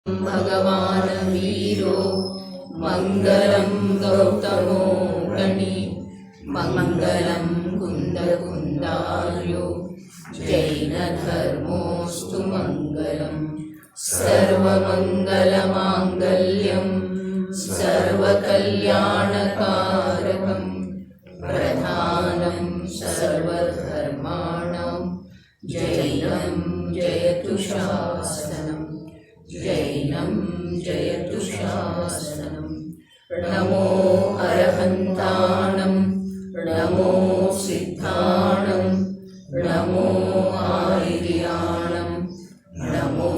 भगवान वीरो मंगलम गौतमो गणि मंगलम कुंदकुंदार्यो जैन धर्मोस्तु मंगलम सर्वमंगलमांगल्यं सर्वकल्याणकारकं प्रधानं सर्वधर्माणां जैनं जयतु शासनम् जैनं जयतु शासनम्। नमो अरहन्ताणं नमो सिद्धाणं नमो आर्याणं नमो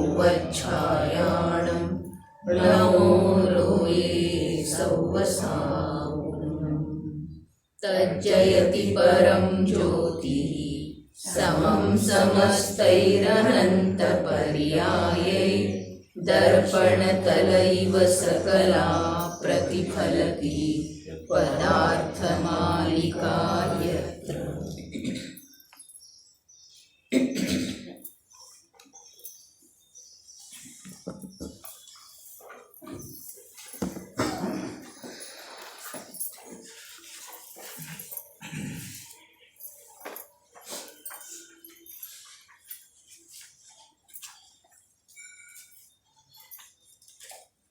उपच्छायाणं नमो लोये सौवसावुनं। तज्जयति परं ज्योतिः समं समस्तैरनन्तपर्यायै दर्पणतलैव सकला प्रतिफलति पदार्थमालिका यत्र।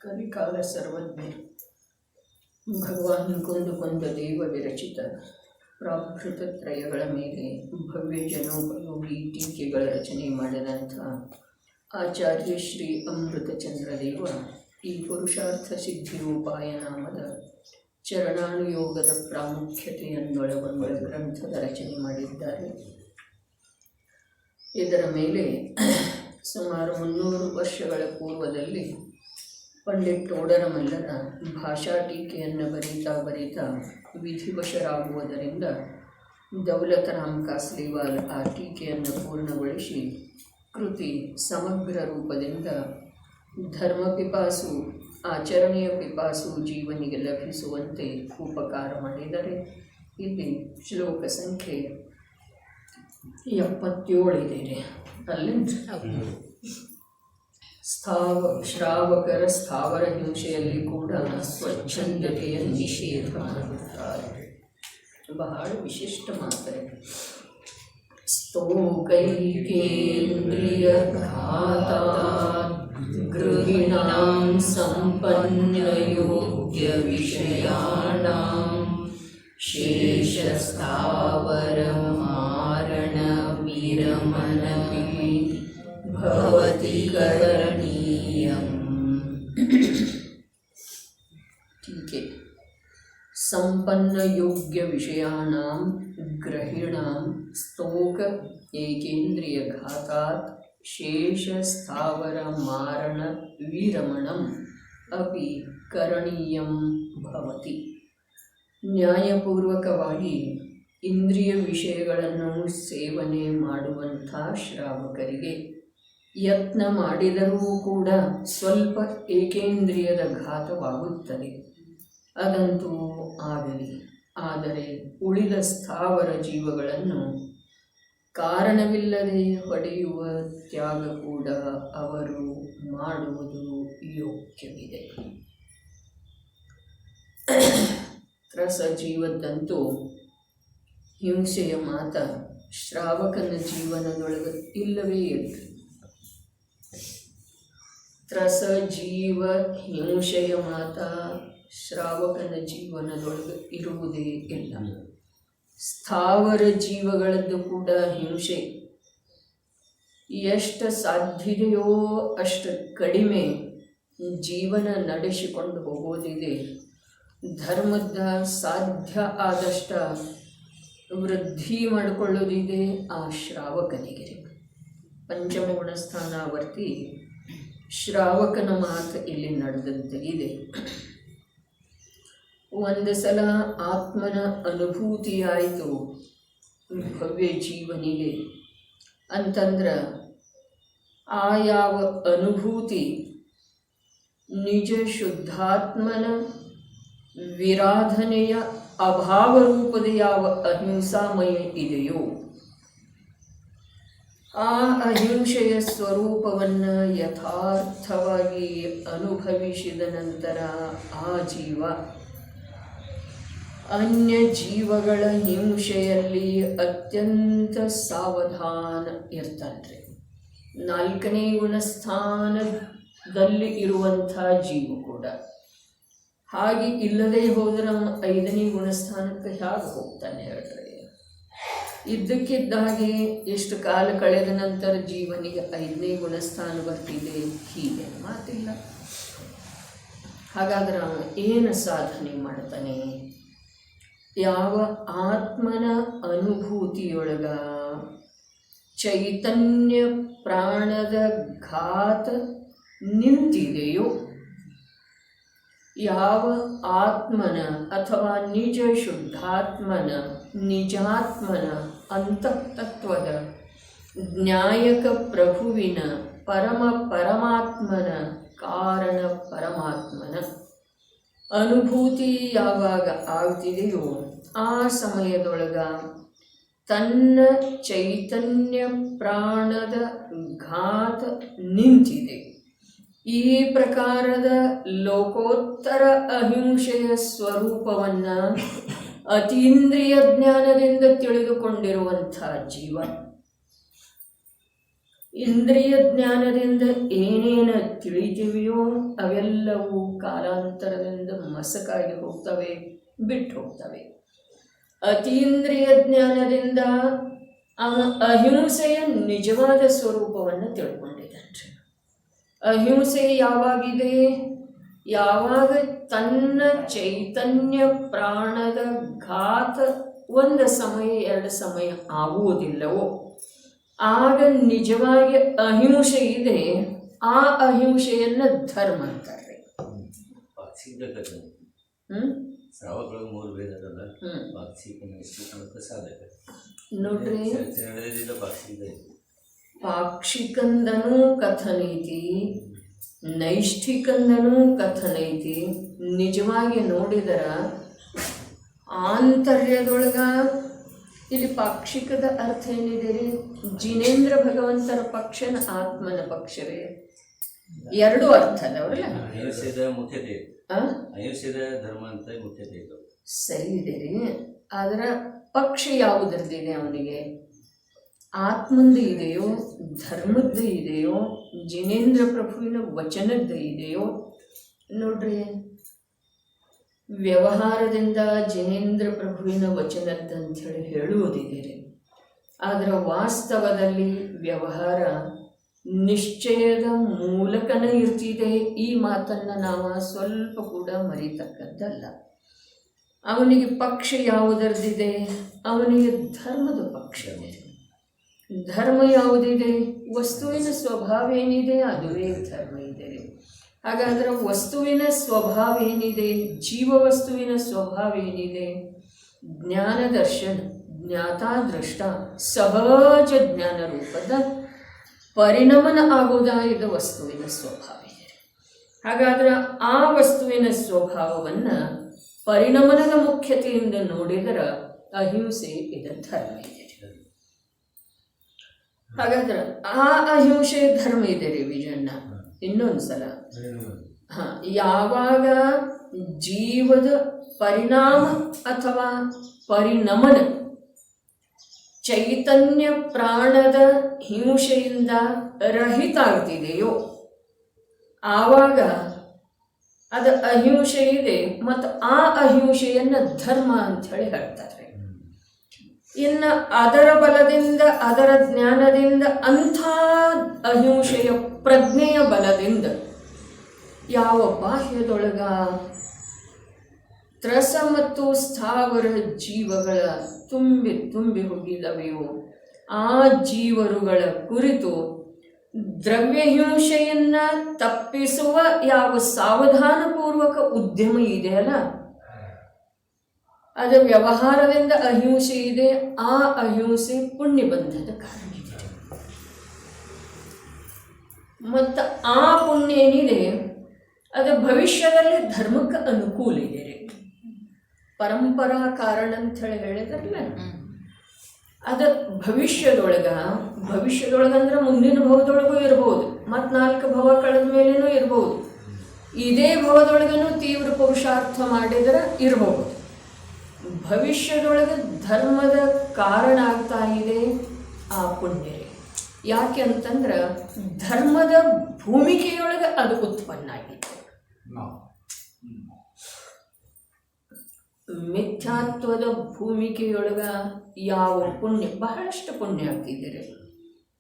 ಕಲಿಕಾಲ ಸರ್ವಜ್ಞ ಭಗವಾನ್ ಕುಂದ ದೇವ ವಿರಚಿತ ಪ್ರಾಕೃತ ತ್ರಯಗಳ ಮೇಲೆ ಭವ್ಯ ಜನೋಪಯೋಗಿ ಟೀಕೆಗಳ ರಚನೆ ಮಾಡಿದಂಥ ಆಚಾರ್ಯ ಶ್ರೀ ಅಮೃತಚಂದ್ರದೇವ ಈ ಪುರುಷಾರ್ಥ ಸಿದ್ಧಿಯೋಪಾಯ ನಾಮದ ಚರಣಾನುಯೋಗದ ಪ್ರಾಮುಖ್ಯತೆಯನ್ನೊಳಗೊಂಡ ಗ್ರಂಥದ ರಚನೆ ಮಾಡಿದ್ದಾರೆ. ಇದರ ಮೇಲೆ ಸುಮಾರು 300 ವರ್ಷಗಳ ಪೂರ್ವದಲ್ಲಿ ಪಂಡಿತ್ ಟೋಡರಮಲ್ಲರ ಭಾಷಾ ಟೀಕೆಯನ್ನು ಬರೀತಾ ವಿಧಿವಶರಾಗುವುದರಿಂದ ದೌಲತರಾಮ್ ಕಾಸ್ಲಿವಾಲ್ ಆ ಟೀಕೆಯನ್ನು ಪೂರ್ಣಗೊಳಿಸಿ ಕೃತಿ ಸಮಗ್ರ ರೂಪದಿಂದ ಧರ್ಮಪಿಪಾಸು ಆಚರಣೆಯ ಪಿಪಾಸು ಜೀವನಿಗೆ ಲಭಿಸುವಂತೆ ಉಪಕಾರ ಮಾಡಿದರೆ. ಇಲ್ಲಿ ಶ್ಲೋಕ ಸಂಖ್ಯೆ 77 ಇದೆ. ಅಲ್ಲಿ ಶ್ರಾವಕರ ಸ್ಥಾವರ ಹಿಂಸೆಯಲ್ಲಿ ಕೂಡ ಸ್ವಚ್ಛಂದತೆಯ ನಿಷೇಧ ಮಾಡುತ್ತಾರೆ. ಬಹಳ ವಿಶಿಷ್ಟ ಮಾತಾರೆ. ಸ್ತೋಕೈಕೇಂದ್ರಿಯ ಘಾತಾತ್ ಗೃಹಿಣಾಂ ಸಂಪನ್ನ ಯೋಗ್ಯ ವಿಷಯಾಣಾಂ ಶೇಷ ಸ್ಥಾವರ ಮಾರಣ ವಿರಮಣಪಿ ಭವತಿ ಕರಣೀಯಂ. ಟೀಕೆ. ಸಂಪನ್ನ ಯೋಗ್ಯ ವಿಷಯಾಣಾಂ ಗ್ರಹಿಣಾಂ ಸ್ತೋಕ ಏಕೇಂದ್ರಿಯ ಘಾತಾತ್ ಶೇಷ ಸ್ಥಾವರ ಮಾರಣ ವಿರಮಣಂ ಅಪಿ ಕರಣೀಯಂ ಭವತಿ. ನ್ಯಾಯಪೂರ್ವಕವಾಗಿ ಇಂದ್ರಿಯ ವಿಷಯಗಳನ್ನು ಸೇವನೆ ಮಾಡುವಂಥ ಶ್ರಾವಕರಿಗೆ ಯತ್ನ ಮಾಡಿದರೂ ಕೂಡ ಸ್ವಲ್ಪ ಏಕೇಂದ್ರಿಯದ ಘಾತವಾಗುತ್ತದೆ. ಅದಂತೂ ಆಗಲಿ. ಆದರೆ ಉಳಿದ ಸ್ಥಾವರ ಜೀವಗಳನ್ನು ಕಾರಣವಿಲ್ಲದೆ ಹೊಡೆಯುವ ತ್ಯಾಗ ಕೂಡ ಅವರು ಮಾಡುವುದು ಯೋಗ್ಯವಿದೆ. ತ್ರಸ ಜೀವದಂತೂ ಹಿಂಸೆಯ ಮಾತ ಶ್ರಾವಕನ ಜೀವನದೊಳಗೆ ಇಲ್ಲವೇ ಇಲ್ಲ. ತ್ರಸ ಜೀವ ಹಿಂಸೆಯ ಮಾತ ಶ್ರಾವಕನ ಜೀವನದೊಳಗೆ ಇರುವುದೇ ಇಲ್ಲ. ಸ್ಥಾವರ ಜೀವಗಳದ್ದು ಕೂಡ ಹಿಂಸೆ ಎಷ್ಟು ಸಾಧ್ಯದೆಯೋ ಅಷ್ಟು ಕಡಿಮೆ ಜೀವನ ನಡೆಸಿಕೊಂಡು ಹೋಗೋದಿದೆ. ಧರ್ಮದ ಸಾಧ್ಯ ಆದಷ್ಟ ವೃದ್ಧಿ ಮಾಡಿಕೊಳ್ಳೋದಿದೆ ಆ ಶ್ರಾವಕನಿಗೆ. ಪಂಚಮ ಗುಣಸ್ಥಾನಾವರ್ತಿ ಶ್ರಾವಕನ ಮಾತು ಇಲ್ಲಿ ನಡೆದಂತೆ ಇದೆ. ಒಂದು ಸಲ ಆತ್ಮನ ಅನುಭೂತಿಯಾಯಿತು ಭವ್ಯ ಜೀವನಿಗೆ ಅಂತಂದ್ರೆ ಆ ಯಾವ ಅನುಭೂತಿ ನಿಜ ಶುದ್ಧಾತ್ಮನ ವಿರಾಧನೆಯ ಅಭಾವ ರೂಪದ ಯಾವ ಅಹಿಂಸಾಮಯ ಇದೆಯೋ ಆ ಅಹಿಂಸೆಯ ಸ್ವರೂಪವನ್ನು ಯಥಾರ್ಥವಾಗಿ ಅನುಭವಿಸಿದ ನಂತರ ಆ ಜೀವ ಅನ್ಯ ಜೀವಗಳ ಹಿಂಸೆಯಲ್ಲಿ ಅತ್ಯಂತ ಸಾವಧಾನ ಇರ್ತಾನೆ. 4ನೇ ಗುಣಸ್ಥಾನದಲ್ಲಿ ಇರುವಂಥ ಜೀವ ಕೂಡ ಹಾಗೆ ಇಲ್ಲದೆ ಹೋದರೆ 5ನೇ ಗುಣಸ್ಥಾನಕ್ಕೆ ಹೇಗೆ ಹೋಗ್ತಾನೆ ಹೇಳ್ತಾರೆ. ಇದ್ದಕ್ಕಿದ್ದಾಗೆ ಎಷ್ಟು ಕಾಲ ಕಳೆದ ನಂತರ ಜೀವನಿಗೆ 5ನೇ ಗುಣಸ್ಥಾನ ಬರ್ತಿದೆ, ಹೀಗೆ ಮಾತಿಲ್ಲ. ಹಾಗಾದ್ರೆ ಅವನು ಏನು ಸಾಧನೆ ಮಾಡ್ತಾನೆ? ಯಾವ ಆತ್ಮನ ಅನುಭೂತಿಯೊಳಗ ಚೈತನ್ಯ ಪ್ರಾಣದ ಘಾತ ನಿಂತಿದೆಯೋ, ಯಾವ ಆತ್ಮನ ಅಥವಾ ನಿಜ ಶುದ್ಧಾತ್ಮನ ನಿಜಾತ್ಮನ ಅಂತಃತತ್ವದ ಜ್ಞಾಯಕ ಪ್ರಭುವಿನ ಪರಮಾತ್ಮನ ಕಾರಣ ಪರಮಾತ್ಮನ ಅನುಭೂತಿ ಯಾವಾಗ ಆಗ್ತಿದೆಯೋ ಆ ಸಮಯದೊಳಗ ತನ್ನ ಚೈತನ್ಯ ಪ್ರಾಣದ ಘಾತ ನಿಂತಿದೆ. ಈ ಪ್ರಕಾರದ ಲೋಕೋತ್ತರ ಅಹಿಂಸೆಯ ಸ್ವರೂಪವನ್ನು ಅತೀಂದ್ರಿಯ ಜ್ಞಾನದಿಂದ ತಿಳಿದುಕೊಂಡಿರುವಂಥ ಜೀವ ಇಂದ್ರಿಯ ಜ್ಞಾನದಿಂದ ಏನೇನು ತಿಳಿತೀವಿಯೋ ಅವೆಲ್ಲವೂ ಕಾಲಾಂತರದಿಂದ ಮಸಕಾಗಿ ಹೋಗ್ತವೆ, ಬಿಟ್ಟು ಹೋಗ್ತವೆ. ಅತೀಂದ್ರಿಯ ಜ್ಞಾನದಿಂದ ಅಹಿಂಸೆಯ ನಿಜವಾದ ಸ್ವರೂಪವನ್ನು ತಿಳ್ಕೊಂಡಿದ್ದಾನೆ. ಅಹಿಂಸೆ ಯಾವಾಗಿದೆ? ಯಾವಾಗ ತನ್ನ ಚೈತನ್ಯ ಪ್ರಾಣದ ಘಾತ 1 ಸಮಯ 2 ಸಮಯ ಆಗುವುದಿಲ್ಲವೋ ಆಗ ನಿಜವಾಗಿ ಅಹಿಂಸೆ ಇದೆ. ಆ ಅಹಿಂಸೆಯನ್ನು ಧರ್ಮ ಅಂತಾರೆ. ನೋಡ್ರಿ, ಪಾಕ್ಷಿಕಂದನೂ ಕಥನೈತಿ, ನೈಷ್ಠಿಕಂದನೂ ಕಥನೈತಿ. ನಿಜವಾಗಿ ನೋಡಿದರ ಆಂತರ್ಯದೊಳಗ ಇಲ್ಲಿ ಪಾಕ್ಷಿಕದ ಅರ್ಥ ಏನಿದೆ ರೀ? ಜಿನೇಂದ್ರ ಭಗವಂತರ ಪಕ್ಷನ ಆತ್ಮನ ಪಕ್ಷವೇ. 2 ಅರ್ಥ ಅದಾವ್ರಲ್ಲ. ಸರಿ ಇದೆ ರೀ. ಅದರ ಪಕ್ಷ ಯಾವುದರದಿದೆ? ಅವನಿಗೆ ಆತ್ಮಂದು ಇದೆಯೋ, ಧರ್ಮದ್ದು ಇದೆಯೋ, ಜಿನೇಂದ್ರ ಪ್ರಭುವಿನ ವಚನದ್ದು ಇದೆಯೋ? ನೋಡ್ರಿ, ವ್ಯವಹಾರದಿಂದ ಜಿನೇಂದ್ರ ಪ್ರಭುವಿನ ವಚನದ್ದಂಥೇಳಿ ಹೇಳುವುದಿದೆ. ಆದರೆ ವಾಸ್ತವದಲ್ಲಿ ವ್ಯವಹಾರ ನಿಶ್ಚಯದ ಮೂಲಕನೇ ಇರ್ತಿದೆ. ಈ ಮಾತನ್ನು ನಾವು ಸ್ವಲ್ಪ ಕೂಡ ಮರೀತಕ್ಕದ್ದಲ್ಲ. ಅವನಿಗೆ ಪಕ್ಷ ಯಾವುದರದಿದೆ? ಅವನಿಗೆ ಧರ್ಮದ ಪಕ್ಷವಿದೆ. ಧರ್ಮ ಯಾವುದಿದೆ? ವಸ್ತುವಿನ ಸ್ವಭಾವ ಏನಿದೆ ಅದುವೇ ಧರ್ಮ ಇದೆ. ಹಾಗಾದರೆ ವಸ್ತುವಿನ ಸ್ವಭಾವ ಏನಿದೆ? ಜೀವ ವಸ್ತುವಿನ ಸ್ವಭಾವ ಏನಿದೆ? ಜ್ಞಾನದರ್ಶನ, ಜ್ಞಾತಾದೃಷ್ಟ, ಸಹಜ ಜ್ಞಾನ ರೂಪದ ಪರಿಣಮನ ಆಗುವುದಾದ ವಸ್ತುವಿನ ಸ್ವಭಾವ ಇದೆ. ಹಾಗಾದರೆ ಆ ವಸ್ತುವಿನ ಸ್ವಭಾವವನ್ನು ಪರಿಣಮನದ ಮುಖ್ಯತೆಯಿಂದ ನೋಡಿದರೆ ಅಹಿಂಸೆ ಇದು ಧರ್ಮ ಇದೆ. ಹಾಗಾದ್ರೆ ಆ ಅಹಿಂಸೆ ಧರ್ಮ ಇದೆ ರೀ ವಿಜಯಣ್ಣ. ಇನ್ನೊಂದು ಸಲ, ಯಾವಾಗ ಜೀವದ ಪರಿಣಾಮ ಅಥವಾ ಪರಿಣಮನ ಚೈತನ್ಯ ಪ್ರಾಣದ ಹಿಂಸೆಯಿಂದ ರಹಿತ ಆಗ್ತಿದೆಯೋ ಆವಾಗ ಅದು ಅಹಿಂಸೆ ಇದೆ. ಮತ್ತು ಆ ಅಹಿಂಸೆಯನ್ನು ಧರ್ಮ ಅಂಥೇಳಿ ಹೇಳ್ತಾರೆ. ಇನ್ನು ಅದರ ಬಲದಿಂದ, ಅದರ ಜ್ಞಾನದಿಂದ, ಅಂಥ ಅಹಿಂಸೆಯ ಪ್ರಜ್ಞೆಯ ಬಲದಿಂದ ಯಾವ ಬಾಹ್ಯದೊಳಗ ತ್ರಸ ಮತ್ತು ಸ್ಥಾವರ ಜೀವಗಳ ತುಂಬಿ ಹೋಗಿದವೆಯೋ ಆ ಜೀವರುಗಳ ಕುರಿತು ದ್ರವ್ಯಹಿಂಸೆಯನ್ನು ತಪ್ಪಿಸುವ ಯಾವ ಸಾವಧಾನಪೂರ್ವಕ ಉದ್ಯಮ ಇದೆಯಲ್ಲ, ಅದು ವ್ಯವಹಾರದಿಂದ ಅಹಿಂಸೆ ಇದೆ. ಆ ಅಹಿಂಸೆ ಪುಣ್ಯಬಂಧದ ಕಾರಣ ಇದೆ. ಮತ್ತು ಆ ಪುಣ್ಯ ಏನಿದೆ ಅದು ಭವಿಷ್ಯದಲ್ಲಿ ಧರ್ಮಕ್ಕೆ ಅನುಕೂಲ ಇದೆ ರೀ. ಪರಂಪರಾ ಕಾರಣ ಅಂತ ಹೇಳಿದ್ರಲ್ಲ, ಅದು ಭವಿಷ್ಯದೊಳಗ ಭವಿಷ್ಯದೊಳಗಂದ್ರೆ ಮುಂದಿನ ಭವದೊಳಗೂ ಇರ್ಬೋದು, ಮತ್ತು 4 ಭವ ಕಳೆದ ಮೇಲೇನೂ ಇರ್ಬೋದು, ಇದೇ ಭವದೊಳಗನು ತೀವ್ರ ಪುರುಷಾರ್ಥ ಮಾಡಿದರೆ ಇರಬಹುದು. ಭವಿಷ್ಯದೊಳಗೆ ಧರ್ಮದ ಕಾರಣ ಆಗ್ತಾ ಇದೆ ಆ ಪುಣ್ಯ. ಯಾಕೆ ಅಂತಂದ್ರೆ ಧರ್ಮದ ಭೂಮಿಕೆಯೊಳಗೆ ಅದು ಉತ್ಪನ್ನ ಆಗಿದೆ. ಮಿಥ್ಯಾತ್ವದ ಭೂಮಿಕೆಯೊಳಗ ಯಾವ ಪುಣ್ಯ, ಬಹಳಷ್ಟು ಪುಣ್ಯ ಆಗ್ತಿದ್ದೀರಿ.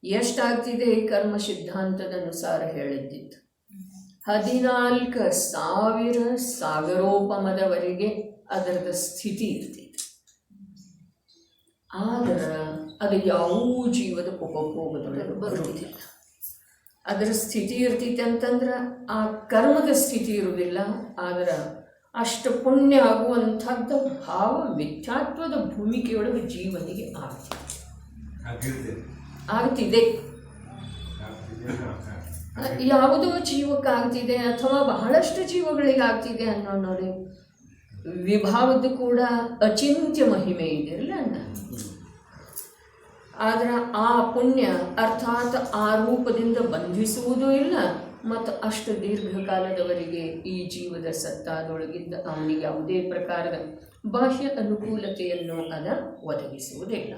ಎಷ್ಟಾಗ್ತಿದೆ? ಕರ್ಮ ಸಿದ್ಧಾಂತದ ಅನುಸಾರ ಹೇಳಿದ್ದಿತ್ತು 14,000 ಸಾಗರೋಪಮದವರೆಗೆ ಅದರದ ಸ್ಥಿತಿ ಇರ್ತಿತ್ತು. ಆದ್ರೆ ಅದು ಯಾವ ಜೀವದ ಉಪಭೋಗದೊಳಗೆ ಬರುವುದಿಲ್ಲ. ಅದರ ಸ್ಥಿತಿ ಇರ್ತೈತೆ ಅಂತಂದ್ರೆ ಆ ಕರ್ಮದ ಸ್ಥಿತಿ ಇರುವುದಿಲ್ಲ. ಆದ್ರೆ ಅಷ್ಟು ಪುಣ್ಯ ಆಗುವಂಥದ್ದು ಭಾವ ಮಿಥ್ಯಾತ್ವದ ಭೂಮಿಕೆಯೊಳಗೆ ಜೀವನಿಗೆ ಆಗ್ತಿದೆ. ಯಾವುದೋ ಜೀವಕ್ಕಾಗ್ತಿದೆ ಅಥವಾ ಬಹಳಷ್ಟು ಜೀವಗಳಿಗೆ ಆಗ್ತಿದೆ ಅನ್ನೋ ನೋಡಿ. ವಿಭಾವದ್ದು ಕೂಡ ಅಚಿಂತ್ಯ ಮಹಿಮೆ ಇದೆಯಲ್ಲ ಅಣ್ಣ. ಆದ್ರೆ ಆ ಪುಣ್ಯ ಅರ್ಥಾತ್ ಆ ರೂಪದಿಂದ ಬಂಧಿಸುವುದೂ ಇಲ್ಲ, ಮತ್ತು ಅಷ್ಟು ದೀರ್ಘಕಾಲದವರೆಗೆ ಈ ಜೀವದ ಸತ್ತಾದೊಳಗಿದ್ದ ಅವನಿಗೆ ಯಾವುದೇ ಪ್ರಕಾರದ ಬಾಹ್ಯ ಅನುಕೂಲತೆಯನ್ನು ಅದ ಒದಗಿಸುವುದಿಲ್ಲ.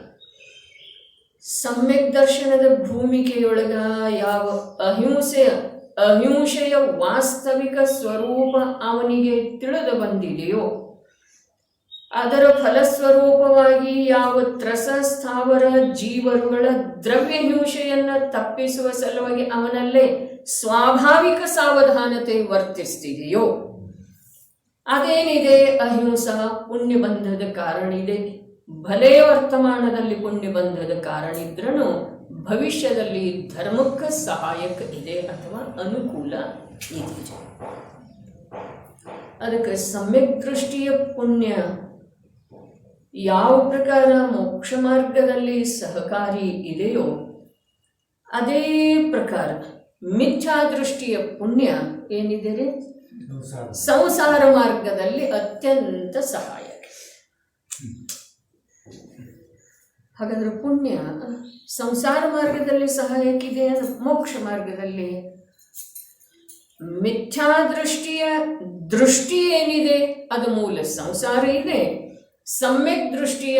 ಸಮ್ಯಕ್ ದರ್ಶನದ ಭೂಮಿಕೆಯೊಳಗ ಯಾವ ಅಹಿಂಸೆಯ ವಾಸ್ತವಿಕ ಸ್ವರೂಪ ಅವನಿಗೆ ತಿಳಿದು ಬಂದಿದೆಯೋ, ಅದರ ಫಲಸ್ವರೂಪವಾಗಿ ಯಾವ ತ್ರಸ ಸ್ಥಾವರ ಜೀವರುಗಳ ದ್ರವ್ಯ ಹಿಂಸೆಯನ್ನು ತಪ್ಪಿಸುವ ಸಲುವಾಗಿ ಅವನಲ್ಲೇ ಸ್ವಾಭಾವಿಕ ಸಾವಧಾನತೆ ವರ್ತಿಸ್ತಿದೆಯೋ, ಅದೇನಿದೆ ಅಹಿಂಸಾ ಪುಣ್ಯಬಂಧದ ಕಾರಣ ಇದೆ. ಭಲೇ ವರ್ತಮಾನದಲ್ಲಿ ಪುಣ್ಯಬಂಧದ ಕಾರಣ ಇದ್ರೂ ಭವಿಷ್ಯದಲ್ಲಿ ಧರ್ಮಕ್ಕೆ ಸಹಾಯಕ ಇದೆ ಅಥವಾ ಅನುಕೂಲ ಇದೆ. ಅದಕ್ಕೆ ಸಮ್ಯಕ್ ದೃಷ್ಟಿಯ ಪುಣ್ಯ ಯಾವ ಪ್ರಕಾರ ಮೋಕ್ಷ ಮಾರ್ಗದಲ್ಲಿ ಸಹಕಾರಿ ಇದೆಯೋ ಅದೇ ಪ್ರಕಾರ ಮಿಥ್ಯಾ ದೃಷ್ಟಿಯ ಪುಣ್ಯ ಏನಿದೆ ರೀ ಸಂಸಾರ ಮಾರ್ಗದಲ್ಲಿ ಅತ್ಯಂತ ಸಹಾಯಕ. ಹಾಗಾದ್ರೆ ಪುಣ್ಯ ಸಂಸಾರ ಮಾರ್ಗದಲ್ಲಿ ಸಹಾಯಕ್ಕಿದೆ, ಮೋಕ್ಷ ಮಾರ್ಗದಲ್ಲಿ ಮಿಥ್ಯಾ ದೃಷ್ಟಿಯ ದೃಷ್ಟಿ ಏನಿದೆ ಅದು ಮೂಲ ಸಂಸಾರ ಇದೆ. ಸಮ್ಯಕ್ ದೃಷ್ಟಿಯ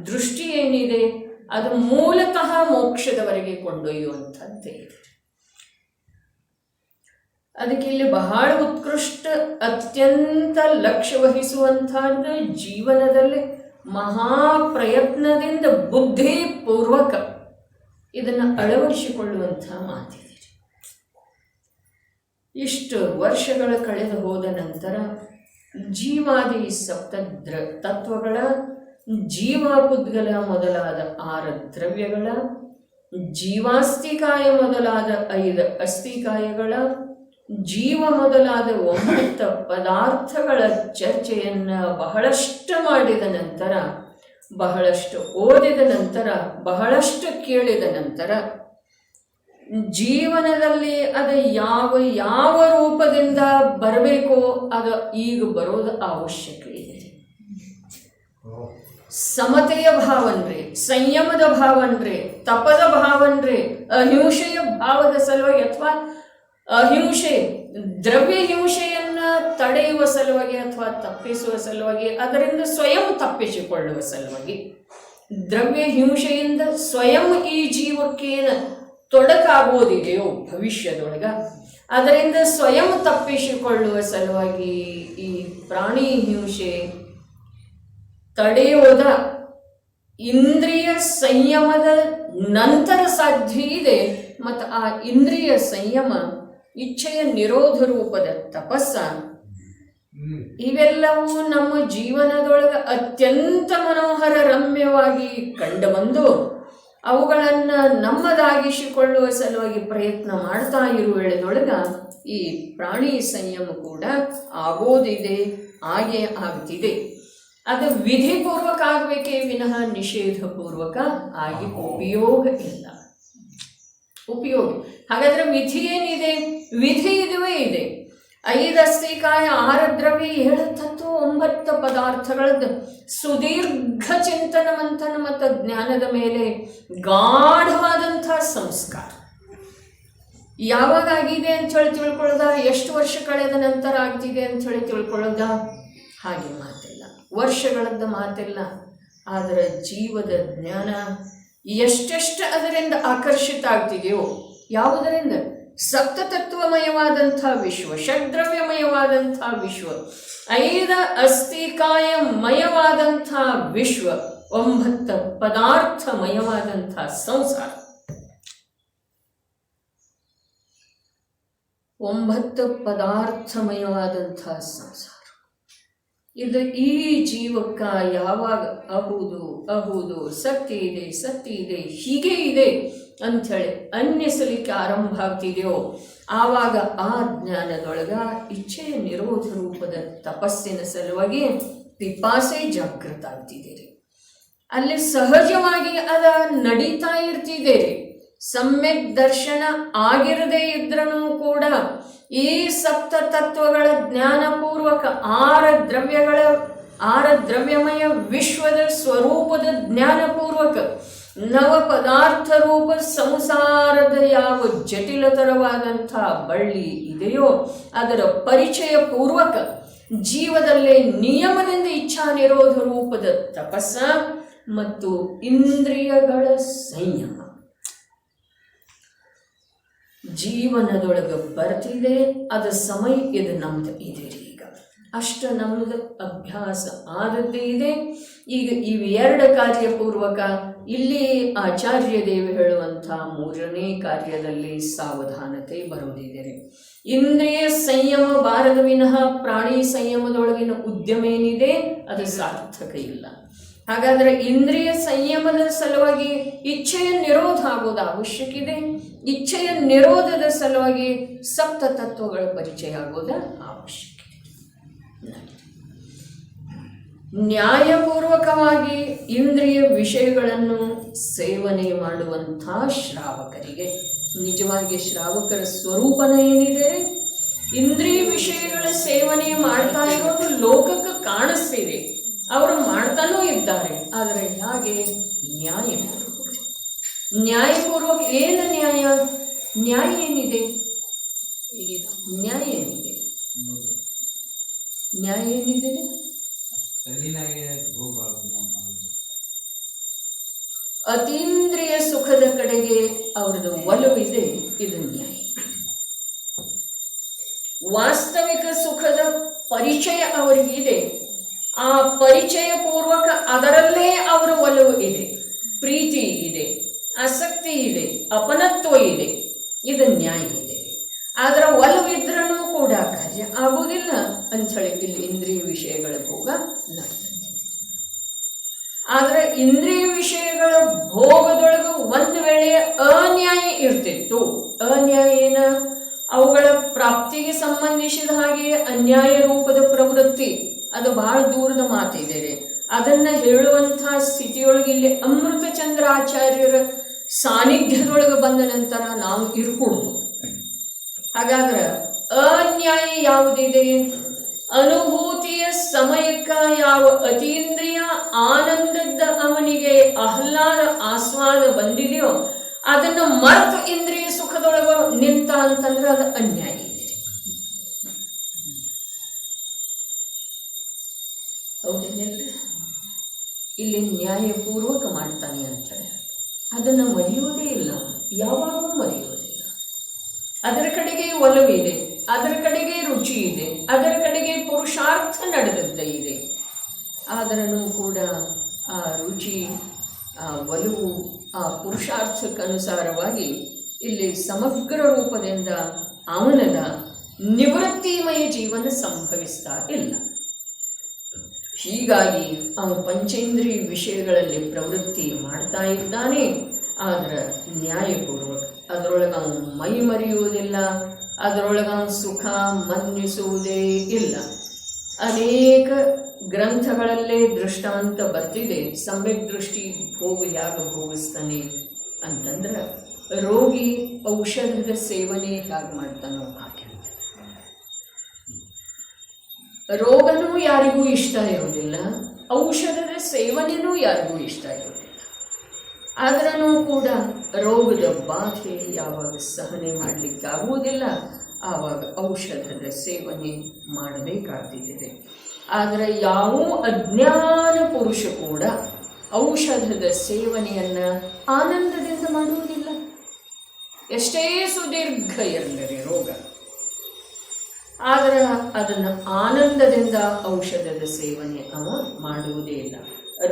ದೃಷ್ಟಿ ಏನಿದೆ ಅದು ಮೂಲತಃ ಮೋಕ್ಷದವರೆಗೆ ಕೊಂಡೊಯ್ಯುವಂಥದ್ದೇ ಇದೆ. ಅದಕ್ಕೆ ಇಲ್ಲಿ ಬಹಳ ಉತ್ಕೃಷ್ಟ ಅತ್ಯಂತ ಲಕ್ಷ್ಯ ವಹಿಸುವಂತಹದ್ದು ಜೀವನದಲ್ಲಿ ಮಹಾಪ್ರಯತ್ನದಿಂದ ಬುದ್ಧಿಪೂರ್ವಕ ಇದನ್ನು ಅಳವಡಿಸಿಕೊಳ್ಳುವಂತಹ ಮಾತಿದೆ. ಇಷ್ಟು ವರ್ಷಗಳ ಕಳೆದು ಹೋದ ನಂತರ ಜೀವಾದಿ ಸಪ್ತ ತತ್ವಗಳ ಜೀವಾಪುದ್ಗಲ ಮೊದಲಾದ 6 ದ್ರವ್ಯಗಳ ಜೀವಾಸ್ತಿಕಾಯ ಮೊದಲಾದ 5 ಅಸ್ಥಿಕಾಯಗಳ ಜೀವ ಮೊದಲಾದ 9 ಪದಾರ್ಥಗಳ ಚರ್ಚೆಯನ್ನು ಬಹಳಷ್ಟು ಮಾಡಿದ ನಂತರ, ಬಹಳಷ್ಟು ಓದಿದ ನಂತರ, ಬಹಳಷ್ಟು ಕೇಳಿದ ನಂತರ ಜೀವನದಲ್ಲಿ ಅದು ಯಾವ ರೂಪದಿಂದ ಬರಬೇಕೋ ಅದು ಈಗ ಬರೋದು ಅವಶ್ಯಕ ಇದೆ. ಸಮತೆಯ ಭಾವನ್ರಿ, ಸಂಯಮದ ಭಾವನ್ರಿ, ತಪದ ಭಾವನ್ರಿ, ಅಹಿಂಸೆಯ ಭಾವದ ಸಲುವಾಗಿ ಅಥವಾ ಅಹಿಂಸೆ ದ್ರವ್ಯ ಹಿಂಸೆಯನ್ನ ತಡೆಯುವ ಸಲುವಾಗಿ ಅಥವಾ ತಪ್ಪಿಸುವ ಸಲುವಾಗಿ, ಅದರಿಂದ ಸ್ವಯಂ ತಪ್ಪಿಸಿಕೊಳ್ಳುವ ಸಲುವಾಗಿ, ದ್ರವ್ಯ ಹಿಂಸೆಯಿಂದ ಸ್ವಯಂ ಈ ಜೀವಕ್ಕೇನ ತೊಡಕಾಗುವುದಿದೆಯೋ ಭವಿಷ್ಯದೊಳಗ ಅದರಿಂದ ಸ್ವಯಂ ತಪ್ಪಿಸಿಕೊಳ್ಳುವ ಸಲುವಾಗಿ ಈ ಪ್ರಾಣಿ ಹಿಂಸೆ ತಡೆಯೋದ ಇಂದ್ರಿಯ ಸಂಯಮದ ನಂತರ ಸಾಧ್ಯ ಇದೆ. ಮತ್ತು ಆ ಇಂದ್ರಿಯ ಸಂಯಮ, ಇಚ್ಛೆಯ ನಿರೋಧ ರೂಪದ ತಪಸ್ಸ, ಇವೆಲ್ಲವೂ ನಮ್ಮ ಜೀವನದೊಳಗೆ ಅತ್ಯಂತ ಮನೋಹರ ರಮ್ಯವಾಗಿ ಕಂಡುಬಂದು ಅವುಗಳನ್ನು ನಮ್ಮದಾಗಿಸಿಕೊಳ್ಳುವ ಸಲುವಾಗಿ ಪ್ರಯತ್ನ ಮಾಡ್ತಾ ಇರುವ ವೇಳೆದೊಳಗೆ ಈ ಪ್ರಾಣಿ ಸಂಯಮ ಕೂಡ ಆಗೋದಿದೆ, ಹಾಗೆ ಆಗ್ತಿದೆ. ಅದು ವಿಧಿಪೂರ್ವಕ ಆಗಬೇಕೇ ವಿನಃ ನಿಷೇಧಪೂರ್ವಕ ಆಗಿ ಉಪಯೋಗ ಇಲ್ಲ. ಉಪಯೋಗ ಹಾಗಾದ್ರೆ ವಿಧಿ ಏನಿದೆ? ವಿಧಿ ಇದುವೇ ಇದೆ. 5 ಅಸ್ಥಿಕಾಯ 6 ದ್ರವ್ಯ 7 ತತ್ವ 9 ಪದಾರ್ಥಗಳದ್ದು ಸುದೀರ್ಘ ಚಿಂತನ ಮಂಥನ ಮತ್ತು ಜ್ಞಾನದ ಮೇಲೆ ಗಾಢವಾದಂಥ ಸಂಸ್ಕಾರ ಯಾವಾಗ ಆಗಿದೆ ಅಂಥೇಳಿ ತಿಳ್ಕೊಳ್ಳೋದ, ಎಷ್ಟು ವರ್ಷ ಕಳೆದ ನಂತರ ಆಗ್ತಿದೆ ಅಂಥೇಳಿ ತಿಳ್ಕೊಳ್ಳೋದ, ಹಾಗೆ ಮಾತಿಲ್ಲ, ವರ್ಷಗಳದ್ದು ಮಾತಿಲ್ಲ. ಆದರೆ ಜೀವದ ಜ್ಞಾನ ಎಷ್ಟೆಷ್ಟು ಅದರಿಂದ ಆಕರ್ಷಿತ ಆಗ್ತಿದೆಯೋ, ಯಾವುದರಿಂದ? ಸಪ್ತತತ್ವಮಯವಾದಂಥ ವಿಶ್ವ, ಷಡ್ದ್ರವ್ಯಮಯವಾದಂಥ ವಿಶ್ವ, 5 ಅಸ್ಥಿಕಾಯಮಯವಾದಂಥ ವಿಶ್ವ, 9 ಪದಾರ್ಥಮಯವಾದಂಥ ಸಂಸಾರ, 9 ಪದಾರ್ಥಮಯವಾದಂಥ ಸಂಸಾರ. ಇದು ಈ ಜೀವಕ್ಕ ಯಾವಾಗ ಅಹುದು ಸತ್ಯ ಇದೆ ಹೀಗೆ ಇದೆ ಅಂಥೇಳಿ ಅನ್ನಿಸಲಿಕ್ಕೆ ಆರಂಭ ಆಗ್ತಿದೆಯೋ, ಆವಾಗ ಆ ಜ್ಞಾನದೊಳಗ ಇಚ್ಛೆಯ ನಿರೋಧ ರೂಪದ ತಪಸ್ಸಿನ ಸಲುವಾಗಿ ಪಿಪಾಸೆ ಜಾಗೃತ ಆಗ್ತಿದ್ದೀರಿ. ಅಲ್ಲಿ ಸಹಜವಾಗಿ ಅದ ನಡೀತಾ ಇರ್ತಿದ್ದೀರಿ. ಸಮ್ಯಕ್ ದರ್ಶನ ಆಗಿರದೇ ಇದ್ರೂ ಕೂಡ ಈ ಸಪ್ತ ತತ್ವಗಳ ಜ್ಞಾನಪೂರ್ವಕ 6 ದ್ರವ್ಯಮಯ ವಿಶ್ವದ ಸ್ವರೂಪದ ಜ್ಞಾನಪೂರ್ವಕ 9 ಪದಾರ್ಥ ರೂಪ ಸಂಸಾರದ ಯಾವ ಜಟಿಲತರವಾದಂಥ ಬಳ್ಳಿ ಇದೆಯೋ ಅದರ ಪರಿಚಯ ಪೂರ್ವಕ ಜೀವದಲ್ಲೇ ನಿಯಮದಿಂದ ಇಚ್ಛಾ ನಿರೋಧ ರೂಪದ ತಪಸ್ಸ ಮತ್ತು ಇಂದ್ರಿಯಗಳ ಸಂಯಮ ಜೀವನದೊಳಗೆ ಬರ್ತಿದೆ. ಅದು ಸಮಯ ಇದು ನಮ್ದು ಇದೆ. ಈಗ ಅಷ್ಟು ನಮ್ಮದು ಅಭ್ಯಾಸ ಆದದ್ದೇ ಇದೆ. ಈಗ ಇವೆರಡು ಕಾರ್ಯಪೂರ್ವಕ ಇಲ್ಲಿ ಆಚಾರ್ಯ ದೇವಿ ಹೇಳುವಂಥ 3ನೇ ಕಾರ್ಯದಲ್ಲಿ ಸಾವಧಾನತೆ ಬರುವುದಿದೆ. ಇಂದ್ರಿಯ ಸಂಯಮ ಬಾರದ ವಿನಃ ಪ್ರಾಣಿ ಸಂಯಮದೊಳಗಿನ ಉದ್ಯಮ ಏನಿದೆ ಅದು ಸಾರ್ಥಕ ಇಲ್ಲ. ಹಾಗಾದರೆ ಇಂದ್ರಿಯ ಸಂಯಮದ ಸಲುವಾಗಿ ಇಚ್ಛೆಯ ನಿರೋಧ ಆಗೋದು ಅವಶ್ಯಕ ಇದೆ. ಇಚ್ಛೆಯ ನಿರೋಧದ ಸಲುವಾಗಿ ಸಪ್ತ ತತ್ವಗಳ ಪರಿಚಯ ಆಗೋದು ಅವಶ್ಯಕ ಇದೆ. ನ್ಯಾಯಪೂರ್ವಕವಾಗಿ ಇಂದ್ರಿಯ ವಿಷಯಗಳನ್ನು ಸೇವನೆ ಮಾಡುವಂಥ ಶ್ರಾವಕರಿಗೆ, ನಿಜವಾಗಿ ಶ್ರಾವಕರ ಸ್ವರೂಪನ ಏನಿದೆ, ಇಂದ್ರಿಯ ವಿಷಯಗಳ ಸೇವನೆ ಮಾಡ್ತಾ ಇರೋದು ಲೋಕಕ್ಕೆ ಕಾಣಿಸ್ತಿದೆ, ಅವರು ಮಾಡ್ತಾನೂ ಇದ್ದಾರೆ. ಆದರೆ ಹಾಗೆ ನ್ಯಾಯಪೂರ್ವಕ ಏನು ನ್ಯಾಯ ಏನಿದೆ? ನ್ಯಾಯ ಏನಿದೆ? ಅತೀಂದ್ರಿಯ ಸುಖದ ಕಡೆಗೆ ಅವರದು ಒಲವಿದೆ, ಇದು ನ್ಯಾಯ. ವಾಸ್ತವಿಕ ಸುಖದ ಪರಿಚಯ ಅವರಿಗಿದೆ, ಆ ಪರಿಚಯ ಪೂರ್ವಕ ಅದರಲ್ಲೇ ಅವರ ಒಲವು ಇದೆ, ಪ್ರೀತಿ ಇದೆ, ಆಸಕ್ತಿ ಇದೆ, ಅಪನತ್ವ ಇದೆ, ಇದು ನ್ಯಾಯ ಇದೆ. ಆದರೆ ಒಲವಿದ್ರೂ ಕೂಡ ಕಾರ್ಯ ಆಗುವುದಿಲ್ಲ ಅಂಥೇಳಿ ಇಲ್ಲಿ ಇಂದ್ರಿಯ ವಿಷಯಗಳ ಭೋಗ ನಡೆದಂತೆ. ಆದರೆ ಇಂದ್ರಿಯ ವಿಷಯಗಳ ಭೋಗದೊಳಗೆ ಒಂದು ವೇಳೆ ಅನ್ಯಾಯ ಇರ್ತಿತ್ತು. ಅನ್ಯಾಯ ಏನ? ಅವುಗಳ ಪ್ರಾಪ್ತಿಗೆ ಸಂಬಂಧಿಸಿದ ಹಾಗೆ ಅನ್ಯಾಯ ರೂಪದ ಪ್ರವೃತ್ತಿ, ಅದು ಬಹಳ ದೂರದ ಮಾತಿದೆ. ಅದನ್ನು ಹೇಳುವಂಥ ಸ್ಥಿತಿಯೊಳಗೆ ಇಲ್ಲಿ ಅಮೃತಚಂದ್ರ ಆಚಾರ್ಯರ ಸಾನ್ನಿಧ್ಯದೊಳಗೆ ಬಂದ ನಂತರ ನಾವು ಇರ್ಕೊಡ್ದು. ಹಾಗಾದ್ರೆ ಅನ್ಯಾಯ ಯಾವುದಿದೆ? ಅನುಭೂತಿಯ ಸಮಯಕ್ಕೆ ಯಾವ ಅತೀಂದ್ರಿಯ ಆನಂದದ ಅವನಿಗೆ ಆಹ್ಲಾದ ಆಸ್ವಾದ ಬಂದಿದೆಯೋ ಅದನ್ನು ಮರೆತು ಇಂದ್ರಿಯ ಸುಖದೊಳಗೆ ನಿಂತ ಅಂತಂದ್ರೆ ಅದು ಅನ್ಯಾಯ ಇದೆ. ಹೌದೇನಿಲ್ರಿ? ಇಲ್ಲಿ ನ್ಯಾಯಪೂರ್ವಕ ಮಾಡ್ತಾನೆ ಅಂತೇಳಿ ಅದನ್ನು ಮರೆಯುವುದೇ ಇಲ್ಲ, ಯಾವಾಗೂ ಮರೆಯುವುದಿಲ್ಲ. ಅದರ ಕಡೆಗೆ ಒಲವಿದೆ, ಅದರ ಕಡೆಗೆ ರುಚಿ ಇದೆ, ಅದರ ಕಡೆಗೆ ಪುರುಷಾರ್ಥ ನಡೆದದ್ದೇ ಇದೆ. ಆದರೂ ಕೂಡ ಆ ರುಚಿ, ಆ ಒಲವು, ಆ ಪುರುಷಾರ್ಥಕ್ಕನುಸಾರವಾಗಿ ಇಲ್ಲಿ ಸಮಗ್ರ ರೂಪದಿಂದ ಅವನದ ನಿವೃತ್ತಿಮಯ ಜೀವನ ಸಂಭವಿಸ್ತಾ ಇಲ್ಲ. ಹೀಗಾಗಿ ಅವನು ಪಂಚೇಂದ್ರಿಯ ವಿಷಯಗಳಲ್ಲಿ ಪ್ರವೃತ್ತಿ ಮಾಡ್ತಾ ಇದ್ದಾನೆ, ಆದರೆ ನ್ಯಾಯಪೂರ್ವಕ. ಅದರೊಳಗೆ ಅವನು ಮೈ ಮರೆಯುವುದಿಲ್ಲ, ಅದರೊಳಗೆ ಅವನು ಸುಖ ಮನ್ನಿಸುವುದೇ ಇಲ್ಲ. ಅನೇಕ ಗ್ರಂಥಗಳಲ್ಲೇ ದೃಷ್ಟಾಂತ ಬರ್ತಿದೆ. ಸಮ್ಯಕ್ ದೃಷ್ಟಿ ಭೋಗ ಯಾಗ ಭೋಗಿಸ್ತಾನೆ ಅಂತಂದ್ರೆ ರೋಗಿ ಔಷಧದ ಸೇವನೆ ಹೇಗೆ ಮಾಡ್ತಾನೋ ಹಾಗೆ. ರೋಗನೂ ಯಾರಿಗೂ ಇಷ್ಟ ಇರೋದಿಲ್ಲ, ಔಷಧದ ಸೇವನೆಯೂ ಯಾರಿಗೂ ಇಷ್ಟ ಇರೋದಿಲ್ಲ. ಆದ್ರೂ ಕೂಡ ರೋಗದ ಬಾಧೆ ಯಾವಾಗ ಸಹನೆ ಮಾಡಲಿಕ್ಕಾಗುವುದಿಲ್ಲ ಆವಾಗ ಔಷಧದ ಸೇವನೆ ಮಾಡಬೇಕಾಗ್ತಿದೆ. ಆದರೆ ಯಾವ ಅಜ್ಞಾನ ಪುರುಷ ಕೂಡ ಔಷಧದ ಸೇವನೆಯನ್ನು ಆನಂದದಿಂದ ಮಾಡುವುದಿಲ್ಲ. ಎಷ್ಟೇ ಸುದೀರ್ಘ ಇರಲಿ ರೋಗ, ಆದರೆ ಅದನ್ನು ಆನಂದದಿಂದ ಔಷಧದ ಸೇವನೆ ಅವ ಮಾಡುವುದೇ ಇಲ್ಲ.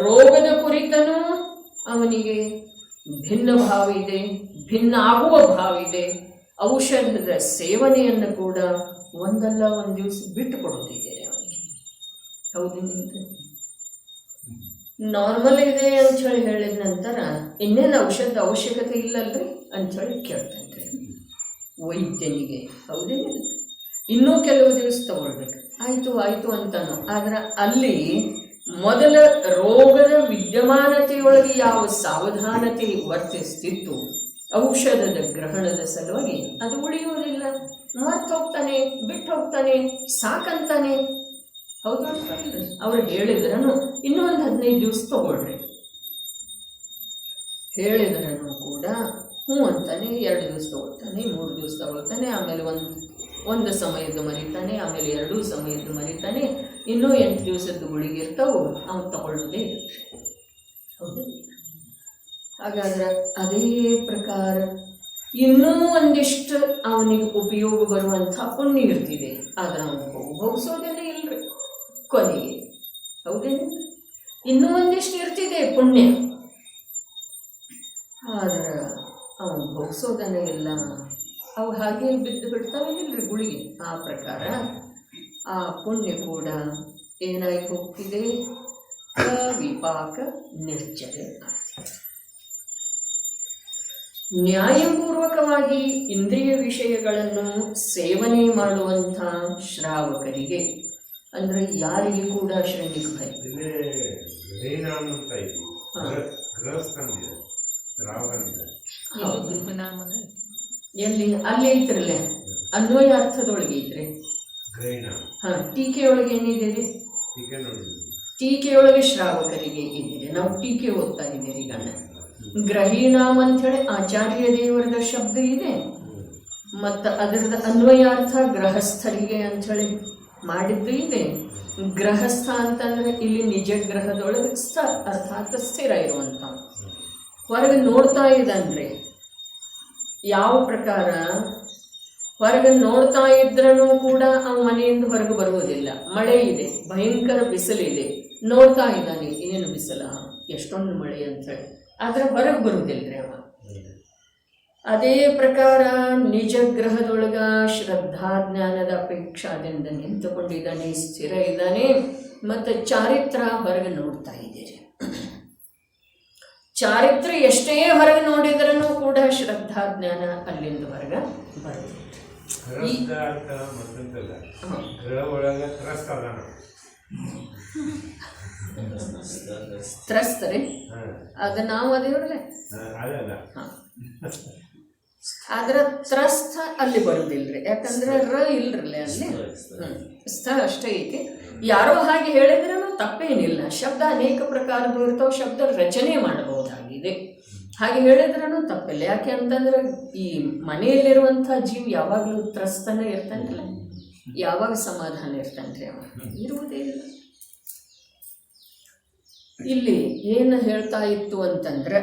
ರೋಗದ ಕುರಿತನೂ ಅವನಿಗೆ ಭಿನ್ನ ಭಾವ ಇದೆ, ಭಿನ್ನ ಆಗುವ ಭಾವ ಇದೆ. ಔಷಧದ ಸೇವನೆಯನ್ನು ಕೂಡ ಒಂದಲ್ಲ ಒಂದು ದಿವಸ ಬಿಟ್ಟು ಕೊಡುತ್ತಿದ್ದೇನೆ ಅವನಿಗೆ. ಹೌದೇನಿದೆ, ನಾರ್ಮಲ್ ಇದೆ ಅಂಥೇಳಿ ಹೇಳಿದ ನಂತರ ಇನ್ನೇನು ಔಷಧದ ಅವಶ್ಯಕತೆ ಇಲ್ಲಲ್ರಿ ಅಂಥೇಳಿ ಕೇಳ್ತಾನೆ ವೈದ್ಯನಿಗೆ. ಹೌದೇನಿದೆ, ಇನ್ನೂ ಕೆಲವು ದಿವಸ ತಗೊಳ್ಬೇಕು, ಆಯಿತು ಆಯಿತು ಅಂತಾನು. ಆದರೆ ಅಲ್ಲಿ ಮೊದಲ ರೋಗದ ವಿದ್ಯಮಾನತೆಯೊಳಗೆ ಯಾವ ಸಾವಧಾನತೆ ವರ್ತಿಸ್ತಿತ್ತು ಔಷಧದ ಗ್ರಹಣದ ಸಲುವಾಗಿ ಅದು ಉಳಿಯುವುದಿಲ್ಲ. ಮರ್ತು ಹೋಗ್ತಾನೆ, ಬಿಟ್ಟು ಹೋಗ್ತಾನೆ, ಸಾಕಂತಾನೆ. ಹೌದು ಅಂತಂದ್ರೆ ಅವ್ರು ಹೇಳಿದ್ರನು ಇನ್ನೂ ಒಂದು 15 ದಿವಸ ತಗೊಳ್ರಿ ಹೇಳಿದ್ರನು ಕೂಡ ಹ್ಞೂ ಅಂತಾನೆ. 2 ದಿವಸ ತಗೊಳ್ತಾನೆ, 3 ದಿವಸ ತಗೊಳ್ತಾನೆ, ಆಮೇಲೆ ಒಂದು ಸಮಯದ್ದು ಮರಿತಾನೆ, ಆಮೇಲೆ 2 ಸಮಯದ್ದು ಮರಿತಾನೆ, ಇನ್ನೂ 8 ದಿವಸದ್ದು ಗುಳಿಗೆ ಇರ್ತಾವೆ, ಅವ್ನು ತಗೊಳ್ಳೋದೇ ಇರುತ್ತೆ. ಹೌದು, ಹಾಗಾದ್ರೆ ಅದೇ ಪ್ರಕಾರ ಇನ್ನೂ ಒಂದಿಷ್ಟು ಅವನಿಗೆ ಉಪಯೋಗ ಬರುವಂಥ ಪುಣ್ಯ ಇರ್ತಿದೆ, ಆದರೆ ಅವನು ಭೋಗಿಸೋದೇನೆ ಇಲ್ಲರಿ ಕೊನೆಗೆ. ಹೌದೇನು, ಇನ್ನೂ ಒಂದಿಷ್ಟು ಇರ್ತಿದೆ ಪುಣ್ಯ, ಆದರೆ ಅವನು ಭೋಗಿಸೋದನ್ನೇ ಇಲ್ಲ. ಅವು ಹಾಗೆ ಬಿದ್ದು ಬಿಡ್ತಾವೆ ಇಲ್ಲರಿ ಗುಳಿಗೆ. ಆ ಪ್ರಕಾರ ಆ ಪುಣ್ಯ ಕೂಡ ಏನಾಗಿ ಹೋಗ್ತಿದೆ, ವಿಪಾಕ ನಿರ್ಜರೆ ಆಗ್ತಿದೆ. ನ್ಯಾಯಪೂರ್ವಕವಾಗಿ ಇಂದ್ರಿಯ ವಿಷಯಗಳನ್ನು ಸೇವನೆ ಮಾಡುವಂಥ ಶ್ರಾವಕರಿಗೆ, ಅಂದರೆ ಯಾರಿಗೆ ಕೂಡ ಶ್ರೇಣಿಕ ಭಯ. ಎಲ್ಲಿ ಅಲ್ಲಿ ಐತ್ರಲ್ಲ, ಅನ್ವಯ ಅರ್ಥದೊಳಗೆ ಐತ್ರಿ. ಹಾಂ, ಟೀಕೆಯೊಳಗೆ ಏನಿದೆ? ಟೀಕೆಯೊಳಗೆ ಶ್ರಾವಕರಿಗೆ ಇದ್ದೀರಿ. ನಾವು ಟೀಕೆ ಓದ್ತಾ ಇದ್ದೀರಿ ಗಣ್ಣ. ಗ್ರಹೀಣಾಮ್ ಅಂಥೇಳಿ ಆಚಾರ್ಯ ದೇವರದ ಶಬ್ದ ಇದೆ, ಮತ್ತು ಅದರದ ಅನ್ವಯಾರ್ಥ ಗೃಹಸ್ಥರಿಗೆ ಅಂಥೇಳಿ ಮಾಡಿದ್ದು ಇದೆ. ಗೃಹಸ್ಥ ಅಂತಂದರೆ ಇಲ್ಲಿ ನಿಜ ಗ್ರಹದೊಳಗೆ ಸ್ಥ ಅರ್ಥಾತ್ ಸ್ಥಿರ ಇರುವಂಥ. ಹೊರಗೆ ನೋಡ್ತಾ ಇದ್ದಾನ್ರಿ, ಯಾವ ಪ್ರಕಾರ ಹೊರಗೆ ನೋಡ್ತಾ ಇದ್ರೂ ಕೂಡ ಅವ ಮನೆಯಿಂದ ಹೊರಗೆ ಬರುವುದಿಲ್ಲ. ಮಳೆ ಇದೆ, ಭಯಂಕರ ಬಿಸಿಲಿದೆ, ನೋಡ್ತಾ ಇದ್ದಾನೆ ಏನು ಬಿಸಿಲ, ಎಷ್ಟೊಂದು ಮಳೆ ಅಂಥೇಳಿ, ಆದರೆ ಹೊರಗೆ ಬರುವುದಿಲ್ಲರಿ ಅವ. ಅದೇ ಪ್ರಕಾರ ನಿಜ ಗ್ರಹದೊಳಗ ಶ್ರದ್ಧಾಜ್ಞಾನದ ಅಪೇಕ್ಷಾದಿಂದ ನಿಂತುಕೊಂಡಿದ್ದಾನೆ, ಸ್ಥಿರ ಇದ್ದಾನೆ, ಮತ್ತು ಚಾರಿತ್ರ ಹೊರಗೆ ನೋಡ್ತಾ ಇದ್ದೀರಿ. ಚಾರಿತ್ರ ಎಷ್ಟೇ ಹೊರಗೆ ನೋಡಿದ್ರೂ ಕೂಡ ಶ್ರದ್ಧಾಜ್ಞಾನ ಅಲ್ಲಿಂದ ಹೊರಗೆ ಬರುತ್ತೆ. ತ್ರಸ್ತರಿ ಅದು ನಾವು ಅದೇವ್ರಲ್ಲ. ಆದ್ರೆ ತ್ರಸ್ಥ ಅಲ್ಲಿ ಬರುದಿಲ್ರಿ, ಯಾಕಂದ್ರೆ ಇಲ್ರಲ್ಲ ಅಲ್ಲಿ ಸ್ಥ ಅಷ್ಟೇ ಐತಿ. ಯಾರೋ ಹಾಗೆ ಹೇಳಿದ್ರೂ ತಪ್ಪೇನಿಲ್ಲ. ಶಬ್ದ ಅನೇಕ ಪ್ರಕಾರದ್ದು ಇರ್ತಾವೆ, ಶಬ್ದ ರಚನೆ ಮಾಡಬಹುದಾಗಿದೆ. ಹಾಗೆ ಹೇಳಿದ್ರೂ ತಪ್ಪಿಲ್ಲ. ಯಾಕೆ ಅಂತಂದ್ರೆ ಈ ಮನೆಯಲ್ಲಿರುವಂಥ ಜೀವ ಯಾವಾಗಲೂ ತ್ರಸ್ತನೇ ಇರ್ತಾನಲ್ಲ, ಯಾವಾಗ ಸಮಾಧಾನ ಇರ್ತಾನ್ರಿ ಅವ? ಇರುವುದೇ ಇಲ್ಲ. ಇಲ್ಲಿ ಏನು ಹೇಳ್ತಾ ಇತ್ತು ಅಂತಂದ್ರೆ,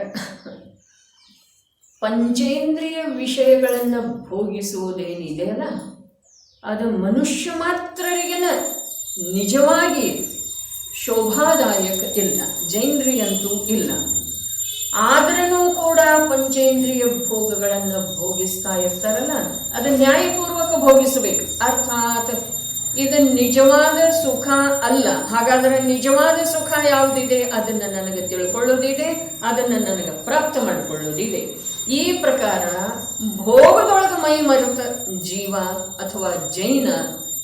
ಪಂಚೇಂದ್ರಿಯ ವಿಷಯಗಳನ್ನು ಭೋಗಿಸುವುದೇನಿದೆಯಲ್ಲ ಅದು ಮನುಷ್ಯ ಮಾತ್ರರಿಗೆನ ನಿಜವಾಗಿ ಶೋಭಾದಾಯಕ ಇಲ್ಲ, ಜೈಂದ್ರಿಯಂತೂ ಇಲ್ಲ. ಆದ್ರೂ ಕೂಡ ಪಂಚೇಂದ್ರಿಯ ಭೋಗಗಳನ್ನು ಭೋಗಿಸ್ತಾ ಇರ್ತಾರಲ್ಲ, ಅದು ನ್ಯಾಯಪೂರ್ವಕ ಭೋಗಿಸಬೇಕು. ಅರ್ಥಾತ್ ಇದು ನಿಜವಾದ ಸುಖ ಅಲ್ಲ. ಹಾಗಾದರೆ ನಿಜವಾದ ಸುಖ ಯಾವುದಿದೆ ಅದನ್ನು ನನಗೆ ತಿಳ್ಕೊಳ್ಳೋದಿದೆ, ಅದನ್ನು ನನಗೆ ಪ್ರಾಪ್ತ ಮಾಡಿಕೊಳ್ಳೋದಿದೆ. ಈ ಪ್ರಕಾರ ಭೋಗದೊಳಗೆ ಮೈ ಮರೆತ ಜೀವ ಅಥವಾ ಜೈನ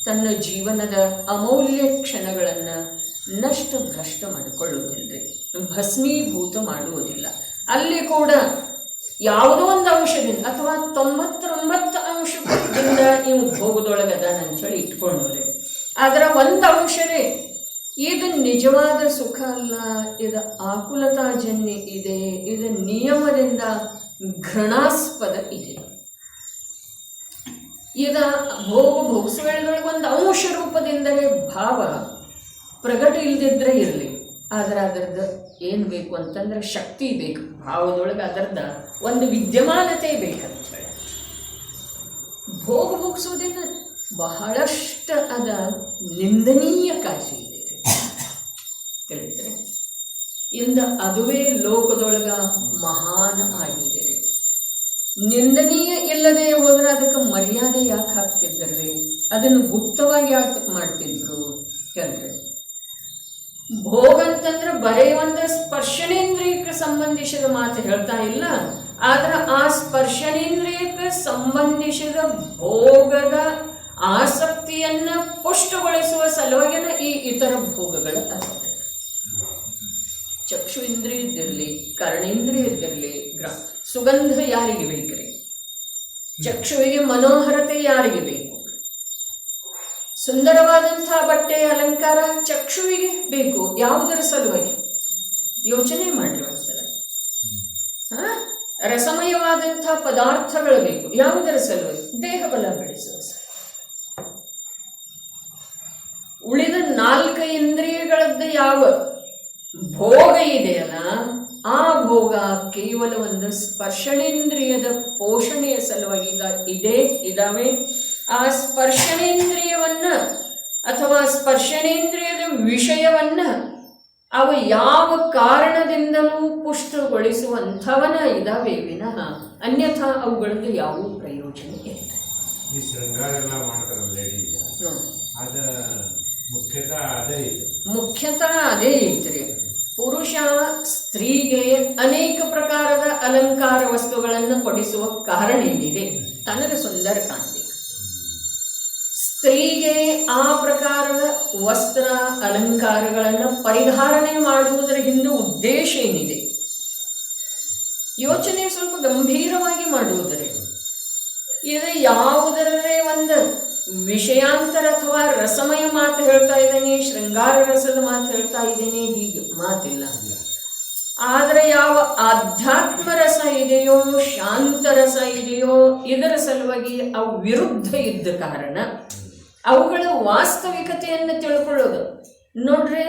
ತನ್ನ ಜೀವನದ ಅಮೂಲ್ಯ ಕ್ಷಣಗಳನ್ನು ಭ್ರಷ್ಟ ಮಾಡಿಕೊಳ್ಳುವುದಿಲ್ಲ, ಭಸ್ಮೀಭೂತ ಮಾಡುವುದಿಲ್ಲ. ಅಲ್ಲಿ ಕೂಡ ಯಾವುದೋ ಒಂದು ಅಂಶದಿಂದ ಅಥವಾ 99 ಅಂಶದಿಂದ ನೀವು ಭೋಗದೊಳಗೆ ಅದಾನ ಅಂಥೇಳಿ ಇಟ್ಕೊಂಡ್ರೆ ಅದರ ಒಂದು ಅಂಶವೇ ಇದು ನಿಜವಾದ ಸುಖ ಅಲ್ಲ, ಇದು ಆಕುಲತಾಜನ್ಯ ಇದೆ, ಇದು ನಿಯಮದಿಂದ ಘೃಣಾಸ್ಪದ ಇದೆ. ಇದ ಭೋಗಿಸುವಳಿದೊಳಗೆ ಒಂದು ಅಂಶ ರೂಪದಿಂದಲೇ ಭಾವ ಪ್ರಗಟ ಇಲ್ಲದಿದ್ರೆ ಇರಲಿ, ಆದರೆ ಅದರದ್ದು ಏನು ಬೇಕು ಅಂತಂದ್ರೆ ಶಕ್ತಿ ಬೇಕು. ಭಾವದೊಳಗೆ ಅದರದ ಒಂದು ವಿದ್ಯಮಾನತೆ ಬೇಕಂತ ಹೇಳಿ ಭೋಗಿಸೋದೇನು ಬಹಳಷ್ಟು ಅದ ನಿಂದನೀಯ ಕಾರ್ಯ ಇದೆ ತಿಳಿದ್ರೆ. ಇಂದ ಅದುವೇ ಲೋಕದೊಳಗ ಮಹಾನ್ ಆಗಿದೆ. ನಿಂದನೀಯ ಇಲ್ಲದೆ ಹೋದ್ರೆ ಅದಕ್ಕೆ ಮರ್ಯಾದೆ ಯಾಕೆ ಹಾಕ್ತಿದ್ದರ್ರಿ? ಅದನ್ನು ಗುಪ್ತವಾಗಿ ಯಾಕೆ ಮಾಡ್ತಿದ್ರು ಹೇಳ್ರಿ? ಭೋಗ ಅಂತಂದ್ರೆ ಬರೀ ಒಂದು ಸ್ಪರ್ಶನೇಂದ್ರಿಯಕ್ಕೆ ಸಂಬಂಧಿಸಿದ ಮಾತು ಹೇಳ್ತಾ ಇಲ್ಲ, ಆದ್ರೆ ಆ ಸ್ಪರ್ಶನೇಂದ್ರಿಯಕ್ಕೆ ಸಂಬಂಧಿಸಿದ ಭೋಗದ ಆಸಕ್ತಿಯನ್ನ ಪುಷ್ಟಗೊಳಿಸುವ ಸಲುವಾಗಿನ ಈ ಇತರ ಭೋಗಗಳ ಅರ್ಥ. ಚಕ್ಷು ಇಂದ್ರಿಯ ಇದ್ದಿರಲಿ, ಕರ್ಣೇಂದ್ರಿಯ ಇದ್ದಿರಲಿ, ಸುಗಂಧ ಯಾರಿಗೆ ಬೇಕ್ರಿ? ಚಕ್ಷುವಿಗೆ ಮನೋಹರತೆ ಯಾರಿಗೆ ಬೇಕು? ಸುಂದರವಾದಂಥ ಬಟ್ಟೆ ಅಲಂಕಾರ ಚಕ್ಷುವಿಗೆ ಬೇಕು. ಯಾವುದರ ಸಲುವಾಗಿ ಯೋಚನೆ ಮಾಡ್ರಿ ಒಂದ್ಸಲ. ರಸಮಯವಾದಂಥ ಪದಾರ್ಥಗಳು ಬೇಕು. ಯಾವುದರ ಸಲುವಾಗಿ? ದೇಹ ಬಲ ಬೆಳೆಸುವ ಸಲ. ಉಳಿದ 4 ಇಂದ್ರಿಯಗಳದ್ದು ಯಾವ ಭೋಗ ಇದೆಯಲ್ಲ, ಆ ಭೋಗ ಕೇವಲ ಒಂದು ಸ್ಪರ್ಶನೇಂದ್ರಿಯದ ಪೋಷಣೆಯ ಸಲುವಾಗಿ ಇದಾವೆ. ಆ ಸ್ಪರ್ಶನೇಂದ್ರಿಯವನ್ನ ಅಥವಾ ಸ್ಪರ್ಶನೇಂದ್ರಿಯದ ವಿಷಯವನ್ನ ಅವು ಯಾವ ಕಾರಣದಿಂದಲೂ ಪುಷ್ಟಗೊಳಿಸುವಂಥವನ ಇದಾವೆ ವಿನಃ ಅನ್ಯಥಾ ಅವುಗಳಿಗೆ ಯಾವ ಪ್ರಯೋಜನ ಇಲ್ಲ. ಈ ಶೃಂಗಾರ ಎಲ್ಲ ಮಾಡ್ತಾರಲ್ಲ ಲೇಡೀಸ್, ಅದ ಮುಖ್ಯತಃ ಅದೇ ಐತ್ರಿ. ಪುರುಷ ಸ್ತ್ರೀಗೆ ಅನೇಕ ಪ್ರಕಾರದ ಅಲಂಕಾರ ವಸ್ತುಗಳನ್ನು ಕೊಡಿಸುವ ಕಾರಣ ಏನಿದೆ? ತನಗೆ ಸುಂದರ ಕಾಣಬೇಕು. ಸ್ತ್ರೀಗೆ ಆ ಪ್ರಕಾರದ ವಸ್ತ್ರ ಅಲಂಕಾರಗಳನ್ನು ಪರಿಧಾರಣೆ ಮಾಡುವುದರ ಹಿಂದೆ ಉದ್ದೇಶ ಏನಿದೆ? ಯೋಚನೆ ಸ್ವಲ್ಪ ಗಂಭೀರವಾಗಿ ಮಾಡುವುದರೆ ಇದು ಯಾವುದರೇ ಒಂದು ವಿಷಯಾಂತರ ಅಥವಾ ರಸಮಯ ಮಾತು ಹೇಳ್ತಾ ಇದ್ದೇನೆ, ಶೃಂಗಾರ ರಸದ ಮಾತು ಹೇಳ್ತಾ ಇದ್ದೇನೆ, ಹೀಗೆ ಮಾತಿಲ್ಲ. ಆದರೆ ಯಾವ ಆಧ್ಯಾತ್ಮ ರಸ ಇದೆಯೋ, ಶಾಂತ ರಸ ಇದೆಯೋ, ಇದರ ಸಲುವಾಗಿ ಅವು ವಿರುದ್ಧ ಇದ್ದ ಕಾರಣ ಅವುಗಳ ವಾಸ್ತವಿಕತೆಯನ್ನು ತಿಳ್ಕೊಳ್ಳೋದು. ನೋಡ್ರಿ,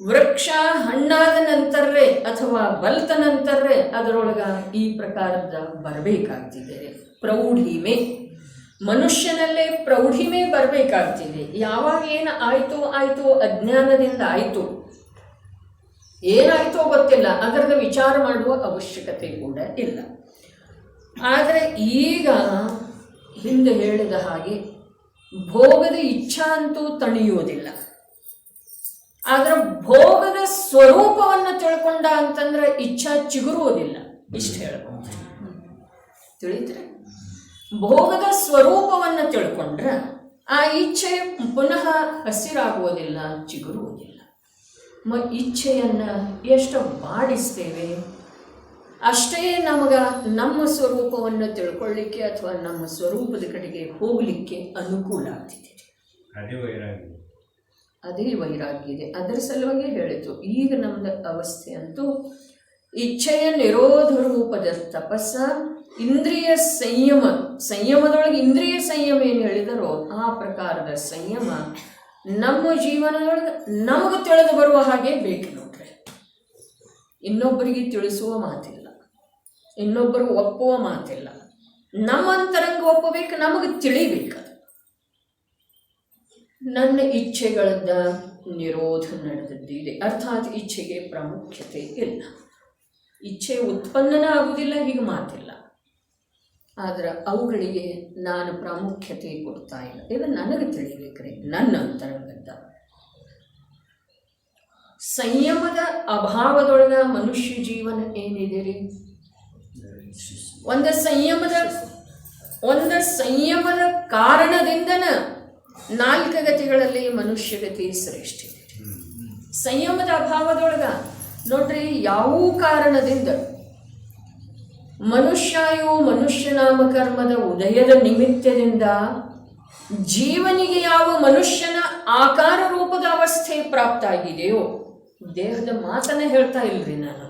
ವೃಕ್ಷ ಹಣ್ಣಾದ ನಂತರವೇ ಅಥವಾ ಬಲ್ತ ನಂತರವೇ ಅದರೊಳಗ ಈ ಪ್ರಕಾರದ ಬರಬೇಕಾಗ್ತಿದೆ ಪ್ರೌಢಿಮೆ. ಮನುಷ್ಯನಲ್ಲೇ ಪ್ರೌಢಿಮೆ ಬರಬೇಕಾಗ್ತಿದೆ. ಯಾವಾಗ ಏನು ಆಯ್ತೋ ಅಜ್ಞಾನದಿಂದ ಆಯಿತು, ಏನಾಯ್ತೋ ಗೊತ್ತಿಲ್ಲ, ಅದರದ ವಿಚಾರ ಮಾಡುವ ಅವಶ್ಯಕತೆ ಕೂಡ ಇಲ್ಲ. ಆದರೆ ಈಗ ಹಿಂದೆ ಹೇಳಿದ ಹಾಗೆ ಭೋಗದ ಇಚ್ಛಾ ಅಂತೂ ತಣಿಯುವುದಿಲ್ಲ. ಆದ್ರೆ ಭೋಗದ ಸ್ವರೂಪವನ್ನು ತಿಳ್ಕೊಂಡ ಅಂತಂದ್ರೆ ಇಚ್ಛಾ ಚಿಗುರುವುದಿಲ್ಲ. ಇಷ್ಟು ಹೇಳ್ಬೋದು, ತಿಳಿದ್ರೆ ಭೋಗದ ಸ್ವರೂಪವನ್ನು ತಿಳ್ಕೊಂಡ್ರೆ ಆ ಇಚ್ಛೆ ಪುನಃ ಹಸಿರಾಗುವುದಿಲ್ಲ, ಚಿಗುರುವುದಿಲ್ಲ. ಇಚ್ಛೆಯನ್ನು ಎಷ್ಟು ಬಾಡಿಸ್ತೇವೆ ಅಷ್ಟೇ ನಮ್ಮ ಸ್ವರೂಪವನ್ನು ತಿಳ್ಕೊಳ್ಳಿಕ್ಕೆ ಅಥವಾ ನಮ್ಮ ಸ್ವರೂಪದ ಕಡೆಗೆ ಹೋಗಲಿಕ್ಕೆ ಅನುಕೂಲ ಆಗ್ತಿದೆ. ಅದೇ ವೈರಾಗ್ಯ ಇದೆ. ಅದರ ಸಲುವಾಗಿ ಹೇಳಿತು, ಈಗ ನಮ್ದು ಅವಸ್ಥೆ ಅಂತೂ ಇಚ್ಛೆಯ ನಿರೋಧ ರೂಪದ ತಪಸ್ಸ, ಇಂದ್ರಿಯ ಸಂಯಮದೊಳಗೆ ಇಂದ್ರಿಯ ಸಂಯಮ ಏನು ಹೇಳಿದರೋ ಆ ಪ್ರಕಾರದ ಸಂಯಮ ನಮ್ಮ ಜೀವನದೊಳಗೆ ನಮಗೆ ತಿಳಿದು ಬರುವ ಹಾಗೆ ಬೇಕು. ನೋಡ್ರಿ, ಇನ್ನೊಬ್ಬರಿಗೆ ತಿಳಿಸುವ ಮಾತಿಲ್ಲ, ಇನ್ನೊಬ್ಬರು ಒಪ್ಪುವ ಮಾತಿಲ್ಲ. ನಮ್ಮ ಅಂತರಂಗ ಒಪ್ಪಬೇಕು, ನಮಗೆ ತಿಳಿಬೇಕು. ನನ್ನ ಇಚ್ಛೆಗಳದ ನಿರೋಧ ನಡೆದದ್ದಿದೆ, ಅರ್ಥಾತ್ ಇಚ್ಛೆಗೆ ಪ್ರಾಮುಖ್ಯತೆ ಇಲ್ಲ. ಇಚ್ಛೆ ಉತ್ಪನ್ನನ ಆಗುವುದಿಲ್ಲ, ಹೀಗೆ ಮಾತಿಲ್ಲ. ಆದ್ರೆ ಅವುಗಳಿಗೆ ನಾನು ಪ್ರಾಮುಖ್ಯತೆ ಕೊಡ್ತಾ ಇಲ್ಲ. ಇದು ನನಗೆ ತಿಳಿಬೇಕ್ರಿ, ನನ್ನ ಅಂತರಂಗದ ಸಂಯಮದ ಅಭಾವದೊಳಗ ಮನುಷ್ಯ ಜೀವನ ಏನಿದೆ ರೀ? ಒಂದು ಸಂಯಮದ ಕಾರಣದಿಂದನ 4 ಗತಿಗಳಲ್ಲಿ ಮನುಷ್ಯ ಗತಿ ಶ್ರೇಷ್ಠ ಇದೆ. ಸಂಯಮದ ಅಭಾವದೊಳಗ ನೋಡ್ರಿ, ಯಾವ ಕಾರಣದಿಂದ ಮನುಷ್ಯ ನಾಮಕರ್ಮದ ಉದಯದ ನಿಮಿತ್ತದಿಂದ ಜೀವನಿಗೆ ಯಾವ ಮನುಷ್ಯನ ಆಕಾರ ರೂಪದ ಅವಸ್ಥೆ ಪ್ರಾಪ್ತ ಆಗಿದೆಯೋ, ದೇಹದ ಮಾತನ್ನ ಹೇಳ್ತಾ ಇಲ್ರಿ ನಾನು,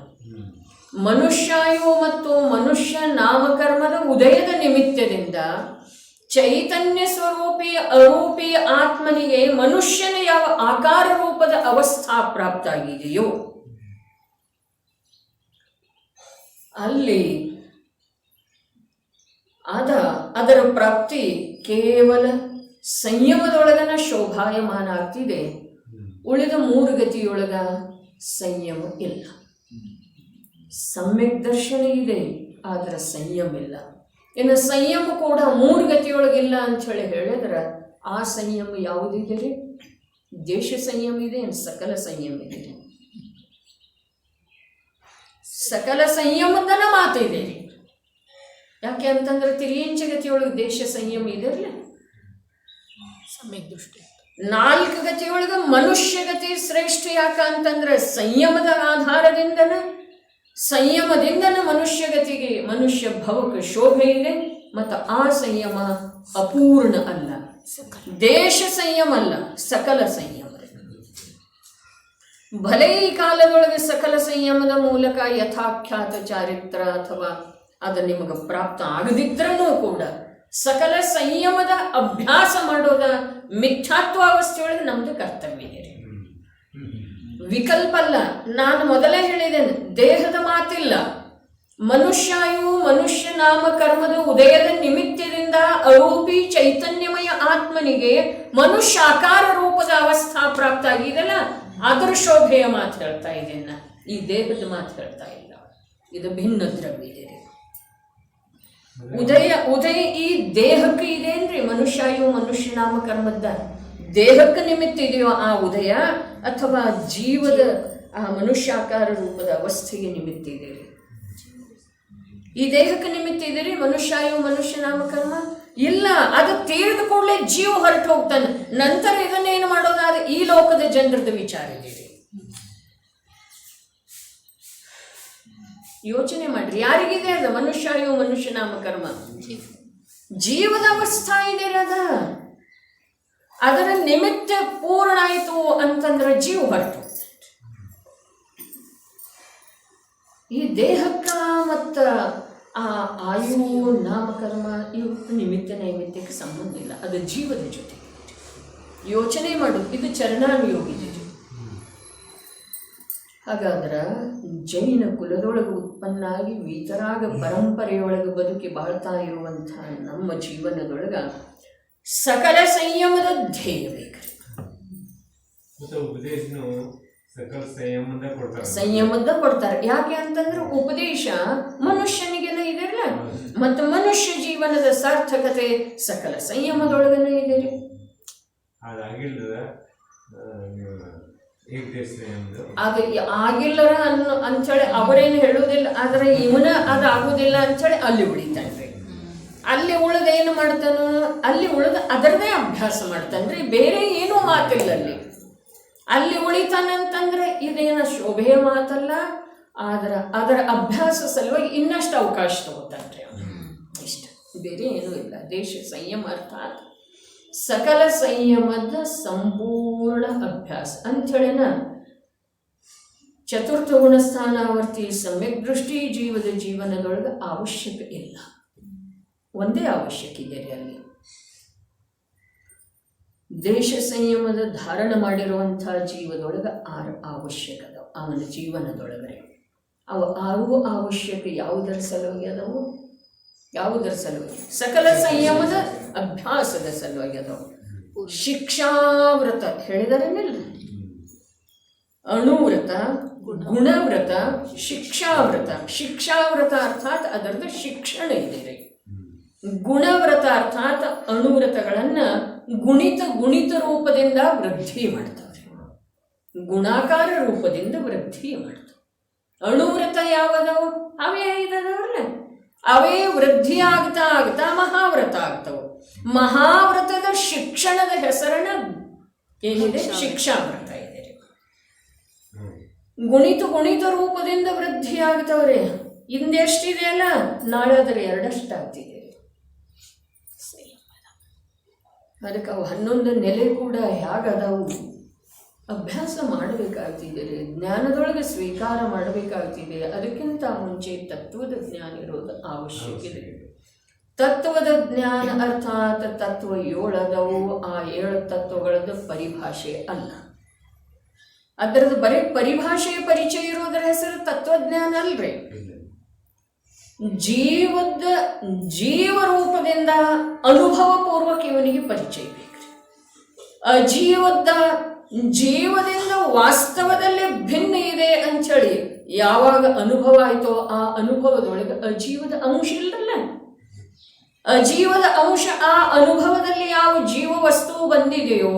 ಮನುಷ್ಯಾಯು ಮತ್ತು ಮನುಷ್ಯ ನಾಮಕರ್ಮದ ಉದಯದ ನಿಮಿತ್ತದಿಂದ ಚೈತನ್ಯ ಸ್ವರೂಪಿ ಅರೂಪಿ ಆತ್ಮನಿಗೆ ಮನುಷ್ಯನ ಯಾವ ಆಕಾರ ರೂಪದ ಅವಸ್ಥಾ ಪ್ರಾಪ್ತ ಆಗಿದೆಯೋ ಅಲ್ಲಿ ಅದರ ಪ್ರಾಪ್ತಿ ಕೇವಲ ಸಂಯಮದೊಳಗನ ಶೋಭಾಯಮಾನ ಆಗ್ತಿದೆ. ಉಳಿದ 3 ಗತಿಯೊಳಗ ಸಂಯಮ ಇಲ್ಲ. ಸಮ್ಯಕ್ ದರ್ಶನ ಇದೆ, ಆದ್ರೆ ಸಂಯಮ ಇಲ್ಲ. ಇನ್ನು ಸಂಯಮ ಕೂಡ 3 ಗತಿಯೊಳಗಿಲ್ಲ ಅಂತ ಹೇಳಿದ್ರೆ ಆ ಸಂಯಮ ಯಾವುದಿದೆ ರೀ? ದೇಶ ಸಂಯಮ ಇದೆ, ಸಕಲ ಸಂಯಮ ಇದೆ. ಸಕಲ ಸಂಯಮದನ ಮಾತಿದೆ ರೀ. ಯಾಕೆ ಅಂತಂದ್ರೆ ತಿರಿಯಂಚ ಗತಿಯೊಳಗೆ ದೇಶ ಸಂಯಮ ಇದೆ. ಸಮ್ಯಕ್ ದೃಷ್ಟಿ 4 ಗತಿಯೊಳಗೆ ಮನುಷ್ಯ ಗತಿ ಶ್ರೇಷ್ಠ. ಯಾಕ ಅಂತಂದ್ರೆ ಸಂಯಮದ ಆಧಾರದಿಂದನ ಮನುಷ್ಯ ಗತಿಗೆ ಮನುಷ್ಯ ಭವಕ್ಕೆ ಶೋಭೆ ಇದೆ. ಮತ್ತು ಆ ಸಂಯಮ ಅಪೂರ್ಣ ಅಲ್ಲ, ದೇಶ ಸಂಯಮ ಅಲ್ಲ, ಸಕಲ ಸಂಯಮ. ಭಲೆ ಈ ಕಾಲದೊಳಗೆ ಸಕಲ ಸಂಯಮದ ಮೂಲಕ ಯಥಾಖ್ಯಾತ ಚಾರಿತ್ರ ಅಥವಾ ಅದು ನಿಮಗೆ ಪ್ರಾಪ್ತ ಆಗದಿದ್ರೂ ಕೂಡ ಸಕಲ ಸಂಯಮದ ಅಭ್ಯಾಸ ಮಾಡೋದ ಮಿಥ್ಯಾತ್ವಾವಸ್ಥೆಯೊಳಗೆ ನಮ್ದು ಕರ್ತವ್ಯ ಇದೆ. ವಿಕಲ್ಪ ಅಲ್ಲ. ನಾನು ಮೊದಲೇ ಹೇಳಿದ್ದೇನೆ, ದೇಹದ ಮಾತಿಲ್ಲ. ಮನುಷ್ಯಾಯು ಮನುಷ್ಯ ನಾಮ ಕರ್ಮದ ಉದಯದ ನಿಮಿತ್ತದಿಂದ ಅರೂಪಿ ಚೈತನ್ಯಮಯ ಆತ್ಮನಿಗೆ ಮನುಷ್ಯಾಕಾರ ರೂಪದ ಅವಸ್ಥಾ ಪ್ರಾಪ್ತ ಆಗಿದೆಲ್ಲ, ಅದರ ಶೋಭೆಯ ಮಾತು ಹೇಳ್ತಾ ಇದ್ದೇನೆ, ಈ ದೇಹದ ಮಾತು ಹೇಳ್ತಾ ಇಲ್ಲ. ಇದು ಭಿನ್ನ ದ್ರವ್ಯ ಇದೆ. ಉದಯ ಈ ದೇಹಕ್ಕೆ ಇದೇನ್ರಿ? ಮನುಷ್ಯಾಯು ಮನುಷ್ಯ ನಾಮ ಕರ್ಮದ ದೇಹಕ್ಕೆ ನಿಮಿತ್ತ ಇದೆಯೋ ಆ ಉದಯ, ಅಥವಾ ಜೀವದ ಆ ಮನುಷ್ಯಾಕಾರ ರೂಪದ ಅವಸ್ಥೆಗೆ ನಿಮಿತ್ತ ಇದೆ ರೀ? ಈ ದೇಹಕ್ಕೆ ನಿಮಿತ್ತ ಇದೆ ರೀ ಮನುಷ್ಯಾಯು ಮನುಷ್ಯ ನಾಮಕರ್ಮ? ಇಲ್ಲ. ಅದು ತೀರಿದ ಕೂಡಲೇ ಜೀವ ಹೊರಟು ಹೋಗ್ತಾನೆ. ನಂತರ ಇದನ್ನೇನು ಮಾಡೋದಾದ್ರೆ ಈ ಲೋಕದ ಜನರದ ವಿಚಾರ ಇದೆ. ಯೋಚನೆ ಮಾಡ್ರಿ, ಯಾರಿಗಿದೆ ಅದು ಮನುಷ್ಯಾಯು ಮನುಷ್ಯ ನಾಮಕರ್ಮ? ಜೀವದ ಅವಸ್ಥಾ ಇದೆ ಅದ. ಅದರ ನಿಮಿತ್ತ ಪೂರ್ಣ ಆಯಿತು ಅಂತಂದ್ರೆ ಜೀವ ಹೊರಟು. ಈ ದೇಹಕ್ಕ ಮತ್ತ ಆ ಆಯು ನಾಮಕರ್ಮ ಇವತ್ತು ನಿಮಿತ್ತ ನೈಮಿತ್ತಕ್ಕೆ ಸಂಬಂಧ ಇಲ್ಲ, ಅದು ಜೀವದ ಜೊತೆ. ಯೋಚನೆ ಮಾಡೋದು, ಇದು ಚರಣಾನುಯೋಗಿ. ಹಾಗಾದ್ರೆ ಜೈನ ಕುಲದೊಳಗೆ ಉತ್ಪನ್ನ ಆಗಿ ವೀತರಾಗ ಪರಂಪರೆಯೊಳಗೆ ಬದುಕಿ ಬಾಳ್ತಾ ಇರುವಂಥ ನಮ್ಮ ಜೀವನದೊಳಗ ಸಕಲ ಸಂಯಮದ ಧ್ಯೇಯ ಬೇಕು. ಸಂಯಮದ ಕೊಡ್ತಾರೆ. ಯಾಕೆ ಅಂತಂದ್ರೆ ಉಪದೇಶ ಮನುಷ್ಯನಿಗೆನ ಇದೆಲ್ಲ, ಮತ್ತು ಮನುಷ್ಯ ಜೀವನದ ಸಾರ್ಥಕತೆ ಸಕಲ ಸಂಯಮದೊಳಗನ ಇದೆ. ಅದು ಆಗಿಲ್ಲರ ಅಂಥೇಳಿ ಅವರೇನು ಹೇಳುವುದಿಲ್ಲ, ಆದರೆ ಇವನ ಅದು ಆಗುವುದಿಲ್ಲ ಅಂಥೇಳಿ ಅಲ್ಲಿ ಉಳಿತಾನ್ರಿ. ಅಲ್ಲಿ ಉಳಿದ ಏನು ಮಾಡ್ತಾನೋ ಅಲ್ಲಿ ಉಳಿದ ಅದರದೇ ಅಭ್ಯಾಸ ಮಾಡ್ತಾನ್ರಿ, ಬೇರೆ ಏನೂ ಮಾತಿಲ್ಲ ಅಲ್ಲಿ. ಅಲ್ಲಿ ಉಳಿತಾನಂತಂದ್ರೆ ಇದೇನ ಶೋಭೆಯ ಮಾತಲ್ಲ, ಅದರ ಅಭ್ಯಾಸ ಸಲುವಾಗಿ ಇನ್ನಷ್ಟು ಅವಕಾಶ ತಗೋತಾನ್ರಿ. ಇಷ್ಟ, ಬೇರೆ ಏನೂ ಇಲ್ಲ. ದೇಶ ಸಂಯಮ ಅರ್ಥಾತ್ ಸಕಲ ಸಂಯಮದ ಸಂಪೂರ್ಣ ಅಭ್ಯಾಸ ಅಂಥೇಳಿನ ಚತುರ್ಥ ಗುಣಸ್ಥಾನಾವರ್ತಿ ಸಮ್ಯಕ್ ದೃಷ್ಟಿ ಜೀವದ ಜೀವನದೊಳಗೆ ಅವಶ್ಯಕ ಇಲ್ಲ. ಒಂದೇ ಅವಶ್ಯಕ ಇದೆ ಅಲ್ಲಿ. ದೇಶ ಸಂಯಮದ ಧಾರಣ ಮಾಡಿರುವಂಥ ಜೀವದೊಳಗೆ 6 ಅವಶ್ಯಕ ಅದಾವ ಅವನ ಜೀವನದೊಳಗಡೆ. ಅವು 6 ಅವಶ್ಯಕ ಯಾವುದರ ಸಲುವಾಗಿ ಅದಾವು? ಯಾವುದರ ಸಲುವಾಗಿ? ಸಕಲ ಸಂಯಮದ ಅಭ್ಯಾಸದ ಸಲುವಾಗಿ ಅದಾವು. ಶಿಕ್ಷಾವ್ರತ ಹೇಳಿದಾರೇನಿಲ್ಲ? ಅಣುವ್ರತ, ಗುಣವ್ರತ, ಶಿಕ್ಷಾವ್ರತ. ಶಿಕ್ಷಾವ್ರತ ಅರ್ಥಾತ್ ಅದರದ್ದು ಶಿಕ್ಷಣ ಇದೆ. ಗುಣವ್ರತ ಅರ್ಥಾತ್ ಅಣುವ್ರತಗಳನ್ನು ಗುಣಿತ ರೂಪದಿಂದ ವೃದ್ಧಿ ಮಾಡ್ತಾರೆ, ಗುಣಾಕಾರ ರೂಪದಿಂದ ವೃದ್ಧಿ ಮಾಡ್ತಾರೆ. ಅಣುವ್ರತ ಯಾವದವು? ಅವೇ ಇದವಲ್ಲ, ಅವೇ ವೃದ್ಧಿ ಆಗ್ತಾ ಆಗ್ತಾ ಮಹಾವ್ರತ ಆಗ್ತವೆ. ಮಹಾವ್ರತದ ಶಿಕ್ಷಣದ ಹೆಸರನ್ನ ಏನಿದೆ? ಶಿಕ್ಷಾವ್ರತ ಇದೆ. ಗುಣಿತ ರೂಪದಿಂದ ವೃದ್ಧಿ ಆಗ್ತವ್ರೆ. ಇಂದೆಷ್ಟಿದೆ ಅಲ್ಲ, ನಾಳೆ ಅದರ 2 ಆಗ್ತಿದೆ. ಅದಕ್ಕೆ ಅವು 11 ನೆಲೆ ಕೂಡ ಹೇಗದಾವು ಅಭ್ಯಾಸ ಮಾಡಬೇಕಾಗ್ತಿದೆ, ಜ್ಞಾನದೊಳಗೆ ಸ್ವೀಕಾರ ಮಾಡಬೇಕಾಗ್ತಿದೆ. ಅದಕ್ಕಿಂತ ಮುಂಚೆ ತತ್ವದ ಜ್ಞಾನ ಇರೋದು ಅವಶ್ಯಕ ಇದೆ. ತತ್ವದ ಜ್ಞಾನ ಅರ್ಥಾತ್ ತತ್ವ 7 ಅದಾವು. ಆ 7 ತತ್ವಗಳದ್ದು ಪರಿಭಾಷೆ ಅಲ್ಲ, ಅದರದ್ದು ಬರೀ ಪರಿಭಾಷೆಯ ಪರಿಚಯ ಇರೋದರ ಹೆಸರು ತತ್ವಜ್ಞಾನ ಅಲ್ರಿ. ಜೀವರೂಪದಿಂದ ಅನುಭವಪೂರ್ವಕ ಇವನಿಗೆ ಪರಿಚಯ ಬೇಕ್ರಿ. ಜೀವದಿಂದ ವಾಸ್ತವದಲ್ಲಿ ಭಿನ್ನ ಇದೆ ಅಂಥೇಳಿ ಯಾವಾಗ ಅನುಭವ ಆಯ್ತೋ ಆ ಅನುಭವದೊಳಗೆ ಅಜೀವದ ಅಂಶ ಇಲ್ಲಲ್ಲ. ಅಜೀವದ ಅಂಶ ಆ ಅನುಭವದಲ್ಲಿ ಯಾವ ಜೀವ ವಸ್ತು ಬಂದಿದೆಯೋ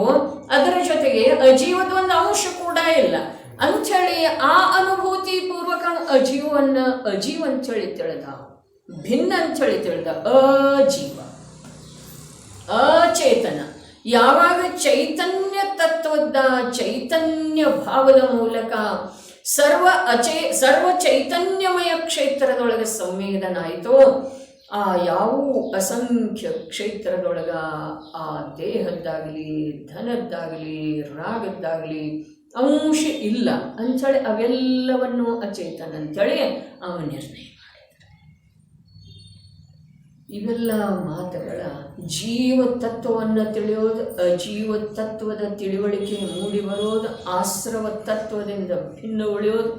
ಅದರ ಜೊತೆಗೆ ಅಜೀವದ ಒಂದು ಅಂಶ ಕೂಡ ಇಲ್ಲ ಅಂಥೇಳಿ ಆ ಅನುಭೂತಿ ಪೂರ್ವಕ ಅಜೀವ ಅಂಥೇಳಿ ತಿಳಿದ, ಭಿನ್ನ ಅಂಥೇಳಿ ತಿಳಿದ. ಅಜೀವ ಅಚೇತನ ಯಾವಾಗ ಚೈತನ್ಯ ತತ್ವದ ಚೈತನ್ಯ ಭಾವದ ಮೂಲಕ ಸರ್ವ ಚೈತನ್ಯಮಯ ಕ್ಷೇತ್ರದೊಳಗೆ ಸಂವೇದನ ಆಯಿತೋ ಆ ಯಾವ ಅಸಂಖ್ಯ ಕ್ಷೇತ್ರದೊಳಗ ಆ ದೇಹದ್ದಾಗಲಿ ಧನದ್ದಾಗಲಿ ರಾಗದ್ದಾಗಲಿ ಅಂಶ ಇಲ್ಲ ಅಂಥೇಳಿ ಅವೆಲ್ಲವನ್ನು ಅಚೇತನ ಅಂಥೇಳಿ ಅವ ನಿರ್ಣಯ ಮಾಡಿದ್ದಾರೆ. ಇವೆಲ್ಲ ಮಾತುಗಳ ಜೀವ ತತ್ವವನ್ನು ತಿಳಿಯೋದು, ಅಜೀವ ತತ್ವದ ತಿಳುವಳಿಕೆ ಮೂಡಿ ಬರೋದು, ಆಶ್ರವ ತತ್ವದಿಂದ ಭಿನ್ನ ಉಳಿಯೋದು,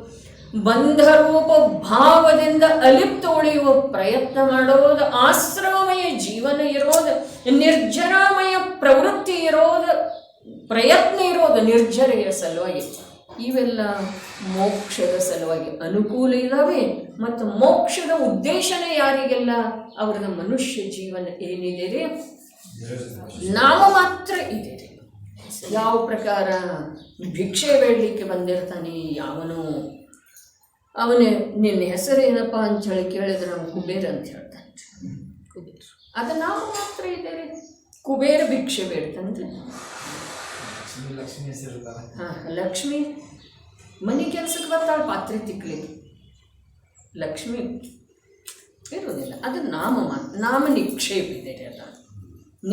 ಬಂಧರೂಪ ಭಾವದಿಂದ ಅಲಿಪ್ತ ಉಳಿಯುವ ಪ್ರಯತ್ನ ಮಾಡೋದು, ಆಶ್ರಮಮಯ ಜೀವನ ಇರೋದು, ನಿರ್ಜರಾಮಯ ಪ್ರವೃತ್ತಿ ಇರೋದು, ಪ್ರಯತ್ನ ಇರೋದು ನಿರ್ಜರೆಯ ಸಲುವಾಗಿ. ಇವೆಲ್ಲ ಮೋಕ್ಷದ ಸಲುವಾಗಿ ಅನುಕೂಲ ಇದ್ದಾವೆ. ಮತ್ತು ಮೋಕ್ಷದ ಉದ್ದೇಶನೇ ಯಾರಿಗೆಲ್ಲ ಅವ್ರದ ಮನುಷ್ಯ ಜೀವನ ಏನಿದೆ ರೀ ನಾಮ ಮಾತ್ರ ಇದೆ ರೀ. ಯಾವ ಪ್ರಕಾರ ಭಿಕ್ಷೆ ಬೇಡಲಿಕ್ಕೆ ಬಂದಿರ್ತಾನೆ ಯಾವನು, ಅವನೇ ನಿನ್ನ ಹೆಸರೇನಪ್ಪ ಅಂಥೇಳಿ ಕೇಳಿದ್ರೆ ನಾವು ಕುಬೇರ ಅಂತ ಹೇಳ್ತಾನೆ. ಕುಬೇರ ಅದು ನಾಮ ಮಾತ್ರ ಇದೆ ರೀ. ಕುಬೇರ ಭಿಕ್ಷೆ ಬೇಡ್ತಾನ್ರಿ. ಹಾಂ, ಲಕ್ಷ್ಮಿ ಮನೆ ಕೆಲಸಕ್ಕೆ ಬರ್ತಾಳೆ ಪಾತ್ರೆ ತಿಕ್ಲಿಕ್ಕೆ, ಲಕ್ಷ್ಮಿ ಇರೋದಿಲ್ಲ. ಅದು ನಾಮ ನಿಕ್ಷೇಪ ಇದೆ ರೀ. ಅದ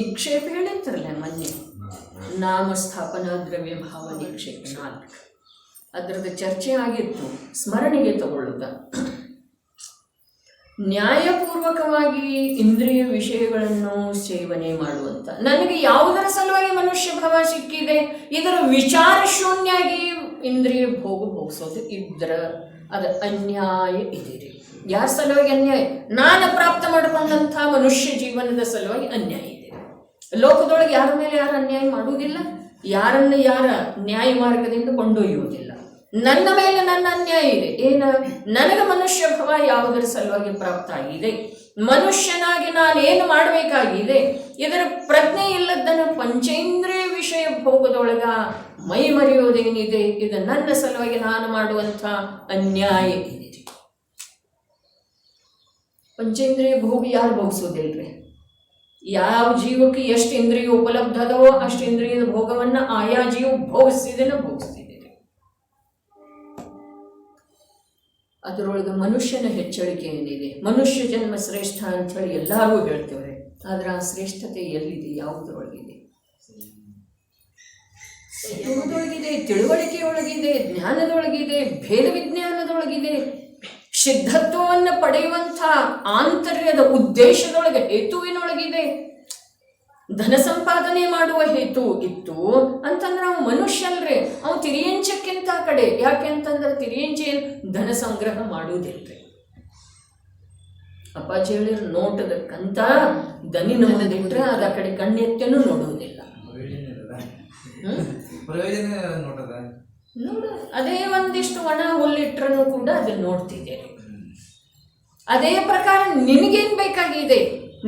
ನಿಕ್ಷೇಪ ಹೇಳಿರ್ತಾರಲ್ಲ ಮೊನ್ನೆ, ನಾಮ ಸ್ಥಾಪನಾ ದ್ರವ್ಯ ಭಾವ ನಿಕ್ಷೇಪ 4 ಅದರದ್ದು ಚರ್ಚೆ ಆಗಿತ್ತು, ಸ್ಮರಣೆಗೆ ತಗೊಳ್ಳುತ್ತ. ನ್ಯಾಯಪೂರ್ವಕವಾಗಿ ಇಂದ್ರಿಯ ವಿಷಯಗಳನ್ನು ಸೇವನೆ ಮಾಡುವಂಥ, ನನಗೆ ಯಾವುದರ ಸಲುವಾಗಿ ಮನುಷ್ಯ ಭಾವ ಸಿಕ್ಕಿದೆ ಇದರ ವಿಚಾರ ಶೂನ್ಯಾಗಿ ಇಂದ್ರಿಯ ಭೋಗಿಸೋದು ಇದ್ರ ಅದು ಅನ್ಯಾಯ ಇದೆ ರೀ. ಯಾರ ಸಲುವಾಗಿ ಅನ್ಯಾಯ? ನಾನು ಪ್ರಾಪ್ತ ಮಾಡಿಕೊಂಡಂಥ ಮನುಷ್ಯ ಜೀವನದ ಸಲುವಾಗಿ ಅನ್ಯಾಯ ಇದೆ. ಲೋಕದೊಳಗೆ ಯಾರ ಮೇಲೆ ಯಾರು ಅನ್ಯಾಯ ಮಾಡುವುದಿಲ್ಲ, ಯಾರನ್ನು ಯಾರ ನ್ಯಾಯ ಮಾರ್ಗದಿಂದ ಕೊಂಡೊಯ್ಯುವುದಿಲ್ಲ. ನನ್ನ ಮೇಲೆ ನನ್ನ ಅನ್ಯಾಯ ಇದೆ. ಏನು? ನನಗೆ ಮನುಷ್ಯ ಭಾವ ಯಾವುದರ ಸಲುವಾಗಿ ಪ್ರಾಪ್ತ ಆಗಿದೆ, ಮನುಷ್ಯನಾಗಿ ನಾನೇನು ಮಾಡಬೇಕಾಗಿದೆ, ಇದರ ಪ್ರಜ್ಞೆ ಇಲ್ಲದನ್ನು ಪಂಚೇಂದ್ರಿಯ ವಿಷಯ ಭೋಗದೊಳಗ ಮೈ ಮರೆಯೋದೇನಿದೆ, ಇದು ನನ್ನ ಸಲುವಾಗಿ ನಾನು ಮಾಡುವಂಥ ಅನ್ಯಾಯ ಇದೆ. ಪಂಚೇಂದ್ರಿಯ ಭೋಗ ಯಾರು ಭೋಗಿಸೋದಿಲ್ರಿ? ಯಾವ ಜೀವಕ್ಕೆ ಎಷ್ಟು ಇಂದ್ರಿಯ ಉಪಲಬ್ಧ ಅದವೋ ಅಷ್ಟು ಇಂದ್ರಿಯದ ಭೋಗವನ್ನು ಆಯಾ ಜೀವ ಭೋಗಿಸ್ತಿದ್ದೇನೆ. ಅದರೊಳಗೆ ಮನುಷ್ಯನ ಹೆಚ್ಚಳಿಕೆ ಏನಿದೆ, ಮನುಷ್ಯ ಜನ್ಮ ಶ್ರೇಷ್ಠ ಅಂಥೇಳಿ ಎಲ್ಲರೂ ಹೇಳ್ತೇವೆ. ಆದರೆ ಆ ಶ್ರೇಷ್ಠತೆ ಎಲ್ಲಿದೆ? ಯಾವುದರೊಳಗಿದೆ? ಸಂಯಮದೊಳಗಿದೆ, ತಿಳುವಳಿಕೆಯೊಳಗಿದೆ, ಜ್ಞಾನದೊಳಗಿದೆ, ಭೇದ ವಿಜ್ಞಾನದೊಳಗಿದೆ, ಸಿದ್ಧತ್ವವನ್ನು ಪಡೆಯುವಂಥ ಆಂತರ್ಯದ ಉದ್ದೇಶದೊಳಗೆ ಹೇತುವಿನೊಳಗಿದೆ, ಧನ ಸಂಪಾದನೆ ಮಾಡುವ ಹೇತು ಇತ್ತು ಅಂತಂದ್ರೆ ನಾವು ಮನುಷ್ಯ ಅಲ್ರಿ, ಅವು ತಿರಿಯಂಚಕ್ಕಿಂತ ಕಡೆ. ಯಾಕೆ ಅಂತಂದ್ರೆ ತಿರಿಯಂಚ ಧನ ಸಂಗ್ರಹ ಮಾಡುವುದಿಲ್ರಿ. ಅಪ್ಪಾಜಿ ಹೇಳಿರ್ ನೋಟದಕ್ಕಂತ ದನಿನ ಮುಂದಿಟ್ರೆ ಅದ ಕಡೆ ಕಣ್ಣೆತ್ತೇನು ನೋಡುವುದಿಲ್ಲ. ನೋಡ ಅದೇ ಒಂದಿಷ್ಟು ಒಣ ಹುಲ್ಲಿಟ್ರೂ ಕೂಡ ಅದನ್ನು ನೋಡ್ತಿದ್ದೇನೆ. ಅದೇ ಪ್ರಕಾರ ನಿನಗೇನು ಬೇಕಾಗಿದೆ,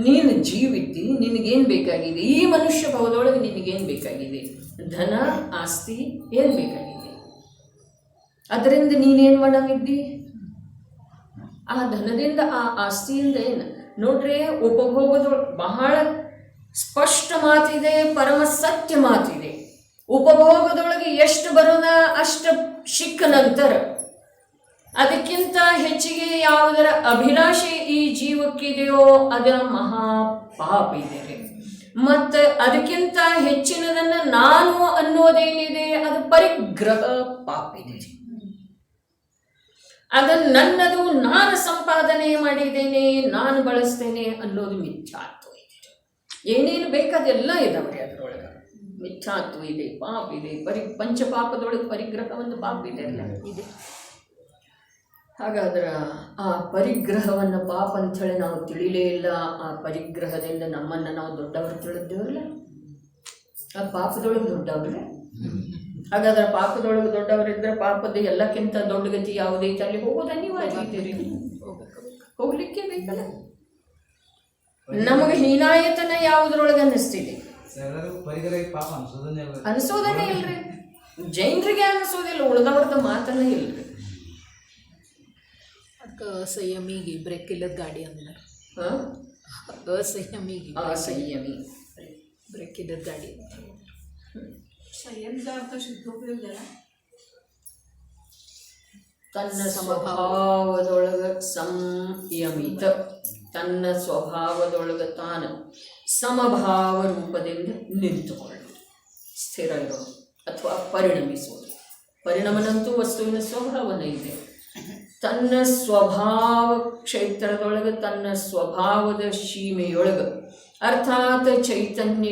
ನೀನು ಜೀವಿದ್ದಿ, ನಿನಗೇನು ಬೇಕಾಗಿದೆ, ಈ ಮನುಷ್ಯ ಭಾವದೊಳಗೆ ನಿನಗೇನು ಬೇಕಾಗಿದೆ, ಧನ ಆಸ್ತಿ ಏನು ಬೇಕಾಗಿದೆ, ಅದರಿಂದ ನೀನೇನು ಮಾಡಾಗಿದ್ದಿ? ಆ ಧನದಿಂದ ಆ ಆಸ್ತಿಯಿಂದ ಏನು ನೋಡ್ರಿ, ಉಪಭೋಗದೊಳಗೆ ಬಹಳ ಸ್ಪಷ್ಟ ಮಾತಿದೆ, ಪರಮ ಸತ್ಯ ಮಾತಿದೆ. ಉಪಭೋಗದೊಳಗೆ ಎಷ್ಟು ಬರೋದ ಅಷ್ಟು ಸಿಕ್ಕ ನಂತರ ಅದಕ್ಕಿಂತ ಹೆಚ್ಚಿಗೆ ಯಾವುದರ ಅಭಿಲಾಷೆ ಈ ಜೀವಕ್ಕಿದೆಯೋ ಅದರ ಮಹಾಪಾಪ ಇದೆ. ಮತ್ತು ಅದಕ್ಕಿಂತ ಹೆಚ್ಚಿನದನ್ನು ನಾನು ಅನ್ನೋದೇನಿದೆ ಅದು ಪರಿಗ್ರಹ ಪಾಪ ಇದೆ. ಅದನ್ನು ನನ್ನದು, ನಾನು ಸಂಪಾದನೆ ಮಾಡಿದ್ದೇನೆ, ನಾನು ಬಳಸ್ತೇನೆ ಅನ್ನೋದು ಮಿಥ್ಯಾತ್ವ ಇದೆ. ಏನೇನು ಬೇಕಾದೆಲ್ಲ ಇದಾವ್ರಿ ಅದರೊಳಗೆ. ಮಿಥ್ಯಾತ್ವ ಇದೆ, ಪಾಪ ಇದೆ, ಪಂಚಪಾಪದೊಳಗೆ ಪರಿಗ್ರಹ ಒಂದು ಪಾಪ ಇದೆ ಅಲ್ಲ ಇದೆ. ಹಾಗಾದ್ರೆ ಆ ಪರಿಗ್ರಹವನ್ನು ಪಾಪ ಅಂಥೇಳಿ ನಾವು ತಿಳಿಲೇ ಇಲ್ಲ. ಆ ಪರಿಗ್ರಹದಿಂದ ನಮ್ಮನ್ನು ನಾವು ದೊಡ್ಡವರು ತಿಳಿದೇವಲ್ಲ, ಆ ಪಾಪದೊಳಗೆ ದೊಡ್ಡವ್ರೆ. ಹಾಗಾದ್ರೆ ಪಾಪದೊಳಗೆ ದೊಡ್ಡವರಿದ್ರೆ ಪಾಪದ ಎಲ್ಲಕ್ಕಿಂತ ದೊಡ್ಡ ಗತಿ ಯಾವುದೈತೆ ಅಲ್ಲಿ ಹೋಗೋದು ಅನಿವಾರ್ಯ ಇದ್ದೀರಿ, ಹೋಗ್ಲಿಕ್ಕೆ ಬೇಕಲ್ಲ. ನಮಗೆ ಹೀನಾಯತನ ಯಾವುದ್ರೊಳಗೆ ಅನ್ನಿಸ್ತಿದೆ? ಅನಿಸೋದನ್ನೇ ಇಲ್ರಿ, ಜೈನರಿಗೆ ಅನಿಸೋದಿಲ್ಲ, ಉಳಿದವ್ರದ್ದು ಮಾತನ್ನೇ ಇಲ್ರಿ. ಅದಕ್ಕೆ ಅಸಂಯಮಿಗೆ ಬ್ರೇಕ್ ಇಲ್ಲದ ಗಾಡಿ ಅಂದ್ರೆ ಅಸಂಯಮಿ ಬ್ರೇಕ್ ಇಲ್ಲದ ಗಾಡಿ. ತನ್ನ ಸ್ವಭಾವದೊಳಗೆ ಸಂಯಮಿತ, ತನ್ನ ಸ್ವಭಾವದೊಳಗೆ ತಾನು ಸಮಭಾವ ರೂಪದಿಂದ ನಿಂತುಕೊಳ್ಳುವುದು, ಸ್ಥಿರ ಇರೋದು ಅಥವಾ ಪರಿಣಮಿಸುವುದು. ಪರಿಣಮನಂತೂ ವಸ್ತುವಿನ ಸ್ವಭಾವನ ಇದೆ. ತನ್ನ ಸ್ವಭಾವ ಕ್ಷೇತ್ರದೊಳಗೆ, ತನ್ನ ಸ್ವಭಾವದ ಸೀಮೆಯೊಳಗೆ, ಅರ್ಥಾತ್ ಚೈತನ್ಯ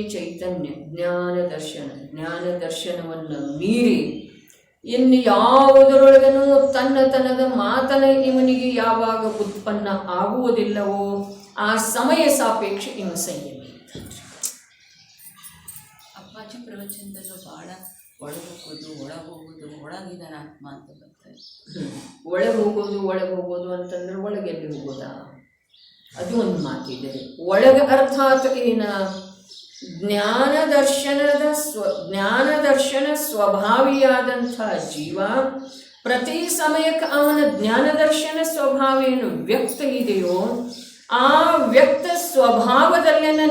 ಜ್ಞಾನ ದರ್ಶನವನ್ನು ಮೀರಿ ಇನ್ನು ಯಾವುದರೊಳಗನೂ ತನ್ನತನದ ಮಾತನ ಇವನಿಗೆ ಯಾವಾಗ ಉತ್ಪನ್ನ ಆಗುವುದಿಲ್ಲವೋ ಆ ಸಮಯ ಸಾಪೇಕ್ಷ ಇವ ಸಂಯಮಿ. ಅಪ್ಪಾಜಿ ಪ್ರವಚನದಲ್ಲೂ ಭಾಳ ಒಳಗೋಗೋದು ಒಳಗಿದಾನ ಆತ್ಮ ಅಂತ ಬರ್ತಾರೆ. ಒಳಗೆ ಹೋಗೋದು ಅಂತಂದ್ರೆ ಒಳಗೆಲ್ಲಿ ಹೋಗೋದಾ? ಅದು ಒಂದು ಮಾತಿದೆ. ಒಳಗೆ ಅರ್ಥಾತ್ ಏನ? ಜ್ಞಾನ ದರ್ಶನ ಸ್ವಭಾವಿಯಾದಂಥ ಜೀವ ಪ್ರತಿ ಸಮಯಕ್ಕೆ ಅವನ ಜ್ಞಾನ ದರ್ಶನ ಸ್ವಭಾವ ಏನು ವ್ಯಕ್ತ ಇದೆಯೋ ಆ ವ್ಯಕ್ತ ಸ್ವಭಾವದಲ್ಲೇನ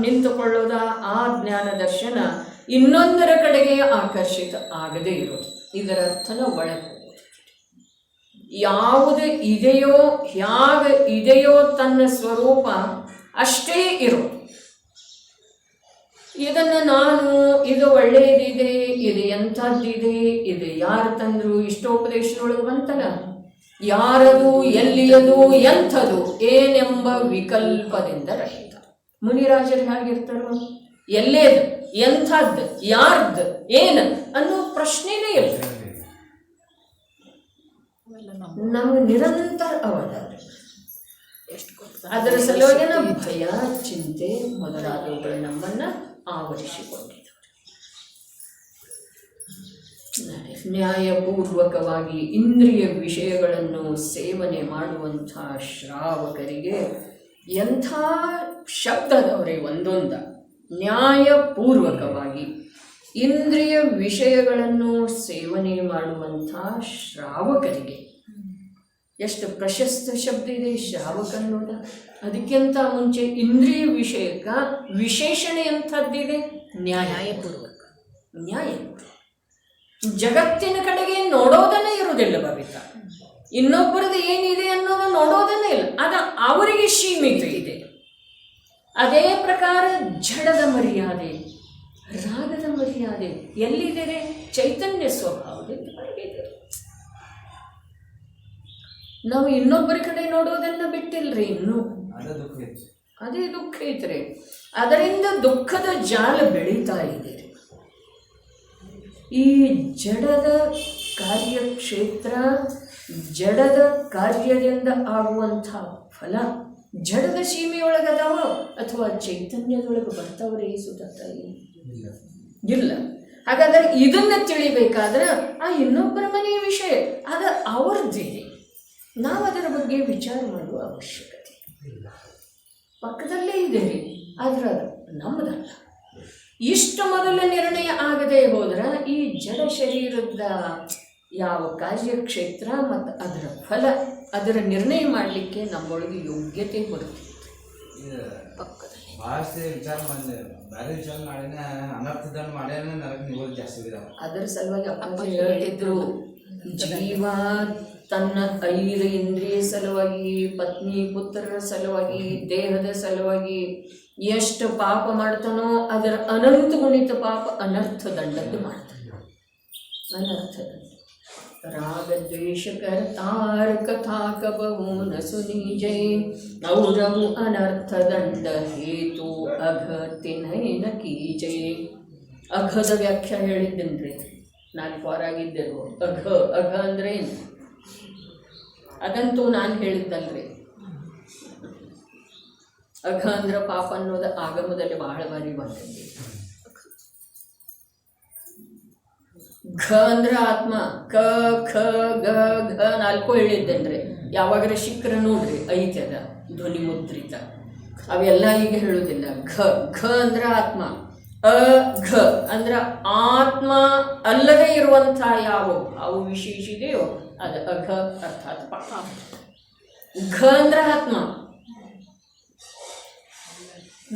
ನಿಂತುಕೊಳ್ಳೋದ ಆ ಜ್ಞಾನ ದರ್ಶನ ಇನ್ನೊಂದರ ಕಡೆಗೆ ಆಕರ್ಷಿತ ಆಗದೇ ಇರೋದು. ಇದರ ಅರ್ಥನ ಒಳಗೆ ಯಾವುದು ಇದೆಯೋ, ಹೇಗೆ ಇದೆಯೋ ತನ್ನ ಸ್ವರೂಪ ಅಷ್ಟೇ ಇರೋದು. ಇದನ್ನು ನಾನು, ಇದು ಒಳ್ಳೆಯದಿದೆ, ಇದು ಎಂಥದ್ದಿದೆ, ಇದು ಯಾರು ತಂದರು, ಇಷ್ಟೋಪದೇಶದೊಳಗೆ ಬಂತಲ್ಲ, ಯಾರದು, ಎಲ್ಲಿಯದು, ಎಂಥದು ಏನೆಂಬ ವಿಕಲ್ಪದಿಂದ ರಹಿತ. ಮುನಿರಾಜರು ಹೇಗಿರ್ತಾರೋ ಎಲ್ಲೇದು, ಎಂಥದ್ದು, ಯಾರ್ದು, ಏನು ಅನ್ನೋ ಪ್ರಶ್ನೆನೇ ಇಲ್ಲ. ನಮಗೆ ನಿರಂತರ ಅವಧಾನ. ಅದರ ಸಲುವಾಗಿನ ಭಯ, ಚಿಂತೆ ಮೊದಲಾದವುಗಳು ನಮ್ಮನ್ನು ಆವರಿಸಿಕೊಂಡಿದ್ದವು. ನ್ಯಾಯಪೂರ್ವಕವಾಗಿ ಇಂದ್ರಿಯ ವಿಷಯಗಳನ್ನು ಸೇವನೆ ಮಾಡುವಂಥ ಶ್ರಾವಕರಿಗೆ ಎಂಥ ಶಬ್ದದವರೇ ಒಂದೊಂದ. ನ್ಯಾಯಪೂರ್ವಕವಾಗಿ ಇಂದ್ರಿಯ ವಿಷಯಗಳನ್ನು ಸೇವನೆ ಮಾಡುವಂಥ ಶ್ರಾವಕರಿಗೆ ಎಷ್ಟು ಪ್ರಶಸ್ತ ಶಬ್ದ ಇದೆ ಶ್ರಾವಕ ಅನ್ನೋದ. ಅದಕ್ಕಿಂತ ಮುಂಚೆ ಇಂದ್ರಿಯ ವಿಷಯಕ್ಕೆ ವಿಶೇಷಣೆ ಎಂಥದ್ದಿದೆ? ನ್ಯಾಯಪೂರ್ವಕ. ಜಗತ್ತಿನ ಕಡೆಗೆ ನೋಡೋದನ್ನೇ ಇರುವುದಿಲ್ಲ ಭವಿತ. ಇನ್ನೊಬ್ಬರದ್ದು ಏನಿದೆ ಅನ್ನೋದು ನೋಡೋದನ್ನೇ ಇಲ್ಲ, ಅದು ಅವರಿಗೆ ಸೀಮಿತ ಇದೆ. ಅದೇ ಪ್ರಕಾರ ಜಡದ ಮರ್ಯಾದೆ, ರಾಗದ ಮರ್ಯಾದೆ ಎಲ್ಲಿದೆ? ಚೈತನ್ಯ ಸ್ವಭಾವದಿಂದ ಹೊರಗಿದೆ. ನಾವು ಇನ್ನೊಬ್ಬರ ಕಡೆ ನೋಡೋದನ್ನ ಬಿಟ್ಟಿಲ್ರಿ ಇನ್ನೂ. ಅದೇ ದುಃಖ ಐತ್ರಿ. ಅದರಿಂದ ದುಃಖದ ಜಾಲ ಬೆಳೀತಾ ಇದೆ. ಈ ಜಡದ ಕಾರ್ಯಕ್ಷೇತ್ರ, ಜಡದ ಕಾರ್ಯದಿಂದ ಆಗುವಂಥ ಫಲ ಜಡದ ಸೀಮೆಯೊಳಗದಾವ ಅಥವಾ ಚೈತನ್ಯದೊಳಗೆ ಬರ್ತಾವ್ರೆ ಸುತ್ತ ಇಲ್ಲ. ಹಾಗಾದ್ರೆ ಇದನ್ನ ತಿಳಿಬೇಕಾದ್ರೆ ಆ ಇನ್ನೊಬ್ಬರ ಮನೆಯ ವಿಷಯ ಅದು ಅವ್ರದ್ದಿದೆ. ನಾವು ಅದರ ಬಗ್ಗೆ ವಿಚಾರ ಮಾಡುವ ಅವಶ್ಯಕತೆ ಪಕ್ಕದಲ್ಲೇ ಇದೆ ರೀ, ಆದ್ರೆ ಅದು ನಮ್ಮದಲ್ಲ. ಇಷ್ಟು ಮೊದಲ ನಿರ್ಣಯ ಆಗದೆ ಹೋದ್ರೆ ಈ ಜಡ ಶರೀರದ ಯಾವ ಕಾರ್ಯಕ್ಷೇತ್ರ ಮತ್ತು ಅದರ ಫಲ, ಅದರ ನಿರ್ಣಯ ಮಾಡಲಿಕ್ಕೆ ನಮ್ಮೊಳಗೆ ಯೋಗ್ಯತೆ ಬರುತ್ತೆ. ಪಕ್ಕದಲ್ಲಿ ಅದರ ಸಲುವಾಗಿ ಅಪ್ಪ ಹೇಳ್ತಿದ್ರು, ಜೀವ ತನ್ನ 5 ಇಂದ್ರಿಯ ಸಲುವಾಗಿ, ಪತ್ನಿ ಪುತ್ರರ ಸಲುವಾಗಿ, ದೇಹದ ಸಲುವಾಗಿ ಎಷ್ಟು ಪಾಪ ಮಾಡ್ತಾನೋ ಅದರ ಅನಂತ ಗುಣಿತ ಪಾಪ ಅನರ್ಥ ದಂಡದ್ದು ಮಾಡ್ತಾನೆ. ಅನರ್ಥ ದಂಡ. ರಾಗದ್ವೇಷ ಕರ್ತಾರ ಕಥಾ ಕಬಹು ನ ಸುನೀಜೈ ಔರವು ಅನರ್ಥ ದಂಡ ಹೇತು ಅಘ ತಿನೈನ ಕೀಜೈ. ಅಘದ ವ್ಯಾಖ್ಯಾ ಹೇಳಿದ್ದೇನ್ರಿ, 4 ವಾರ ಆಗಿದ್ದರು. ಅಘ ಅಘ ಅಂದರೆ ಏನು? ಅದಂತೂ ನಾನು ಹೇಳಿದ್ದಲ್ರಿ. ಅಘ ಅಂದ್ರೆ ಪಾಪ ಅನ್ನೋದು ಆಗಮದಲ್ಲಿ ಬಹಳ ಬಾರಿ ಬಂದಿದೆ. ಘ ಅಂದ್ರೆ ಆತ್ಮ, ಕ ಖ ಗ ಘ 4 ಹೇಳಿದ್ದೇನ್ರಿ. ಯಾವಾಗರ ಶಿಖರ ನೋಡ್ರಿ ಐತ್ಯದ ಧ್ವನಿ ಮುದ್ರಿತ, ಅವೆಲ್ಲ ಈಗ ಹೇಳುವುದಿಲ್ಲ. ಘ ಘ ಅಂದ್ರೆ ಆತ್ಮ, ಅ ಘ ಅಂದ್ರೆ ಆತ್ಮ ಅಲ್ಲದೆ ಇರುವಂಥ ಅವು ವಿಶೇಷ ಇದೆಯೋ ಅದು ಅಘ ಅರ್ಥಾತ್ ಪಾಪ. ಘ ಅಂದ್ರೆ ಆತ್ಮ.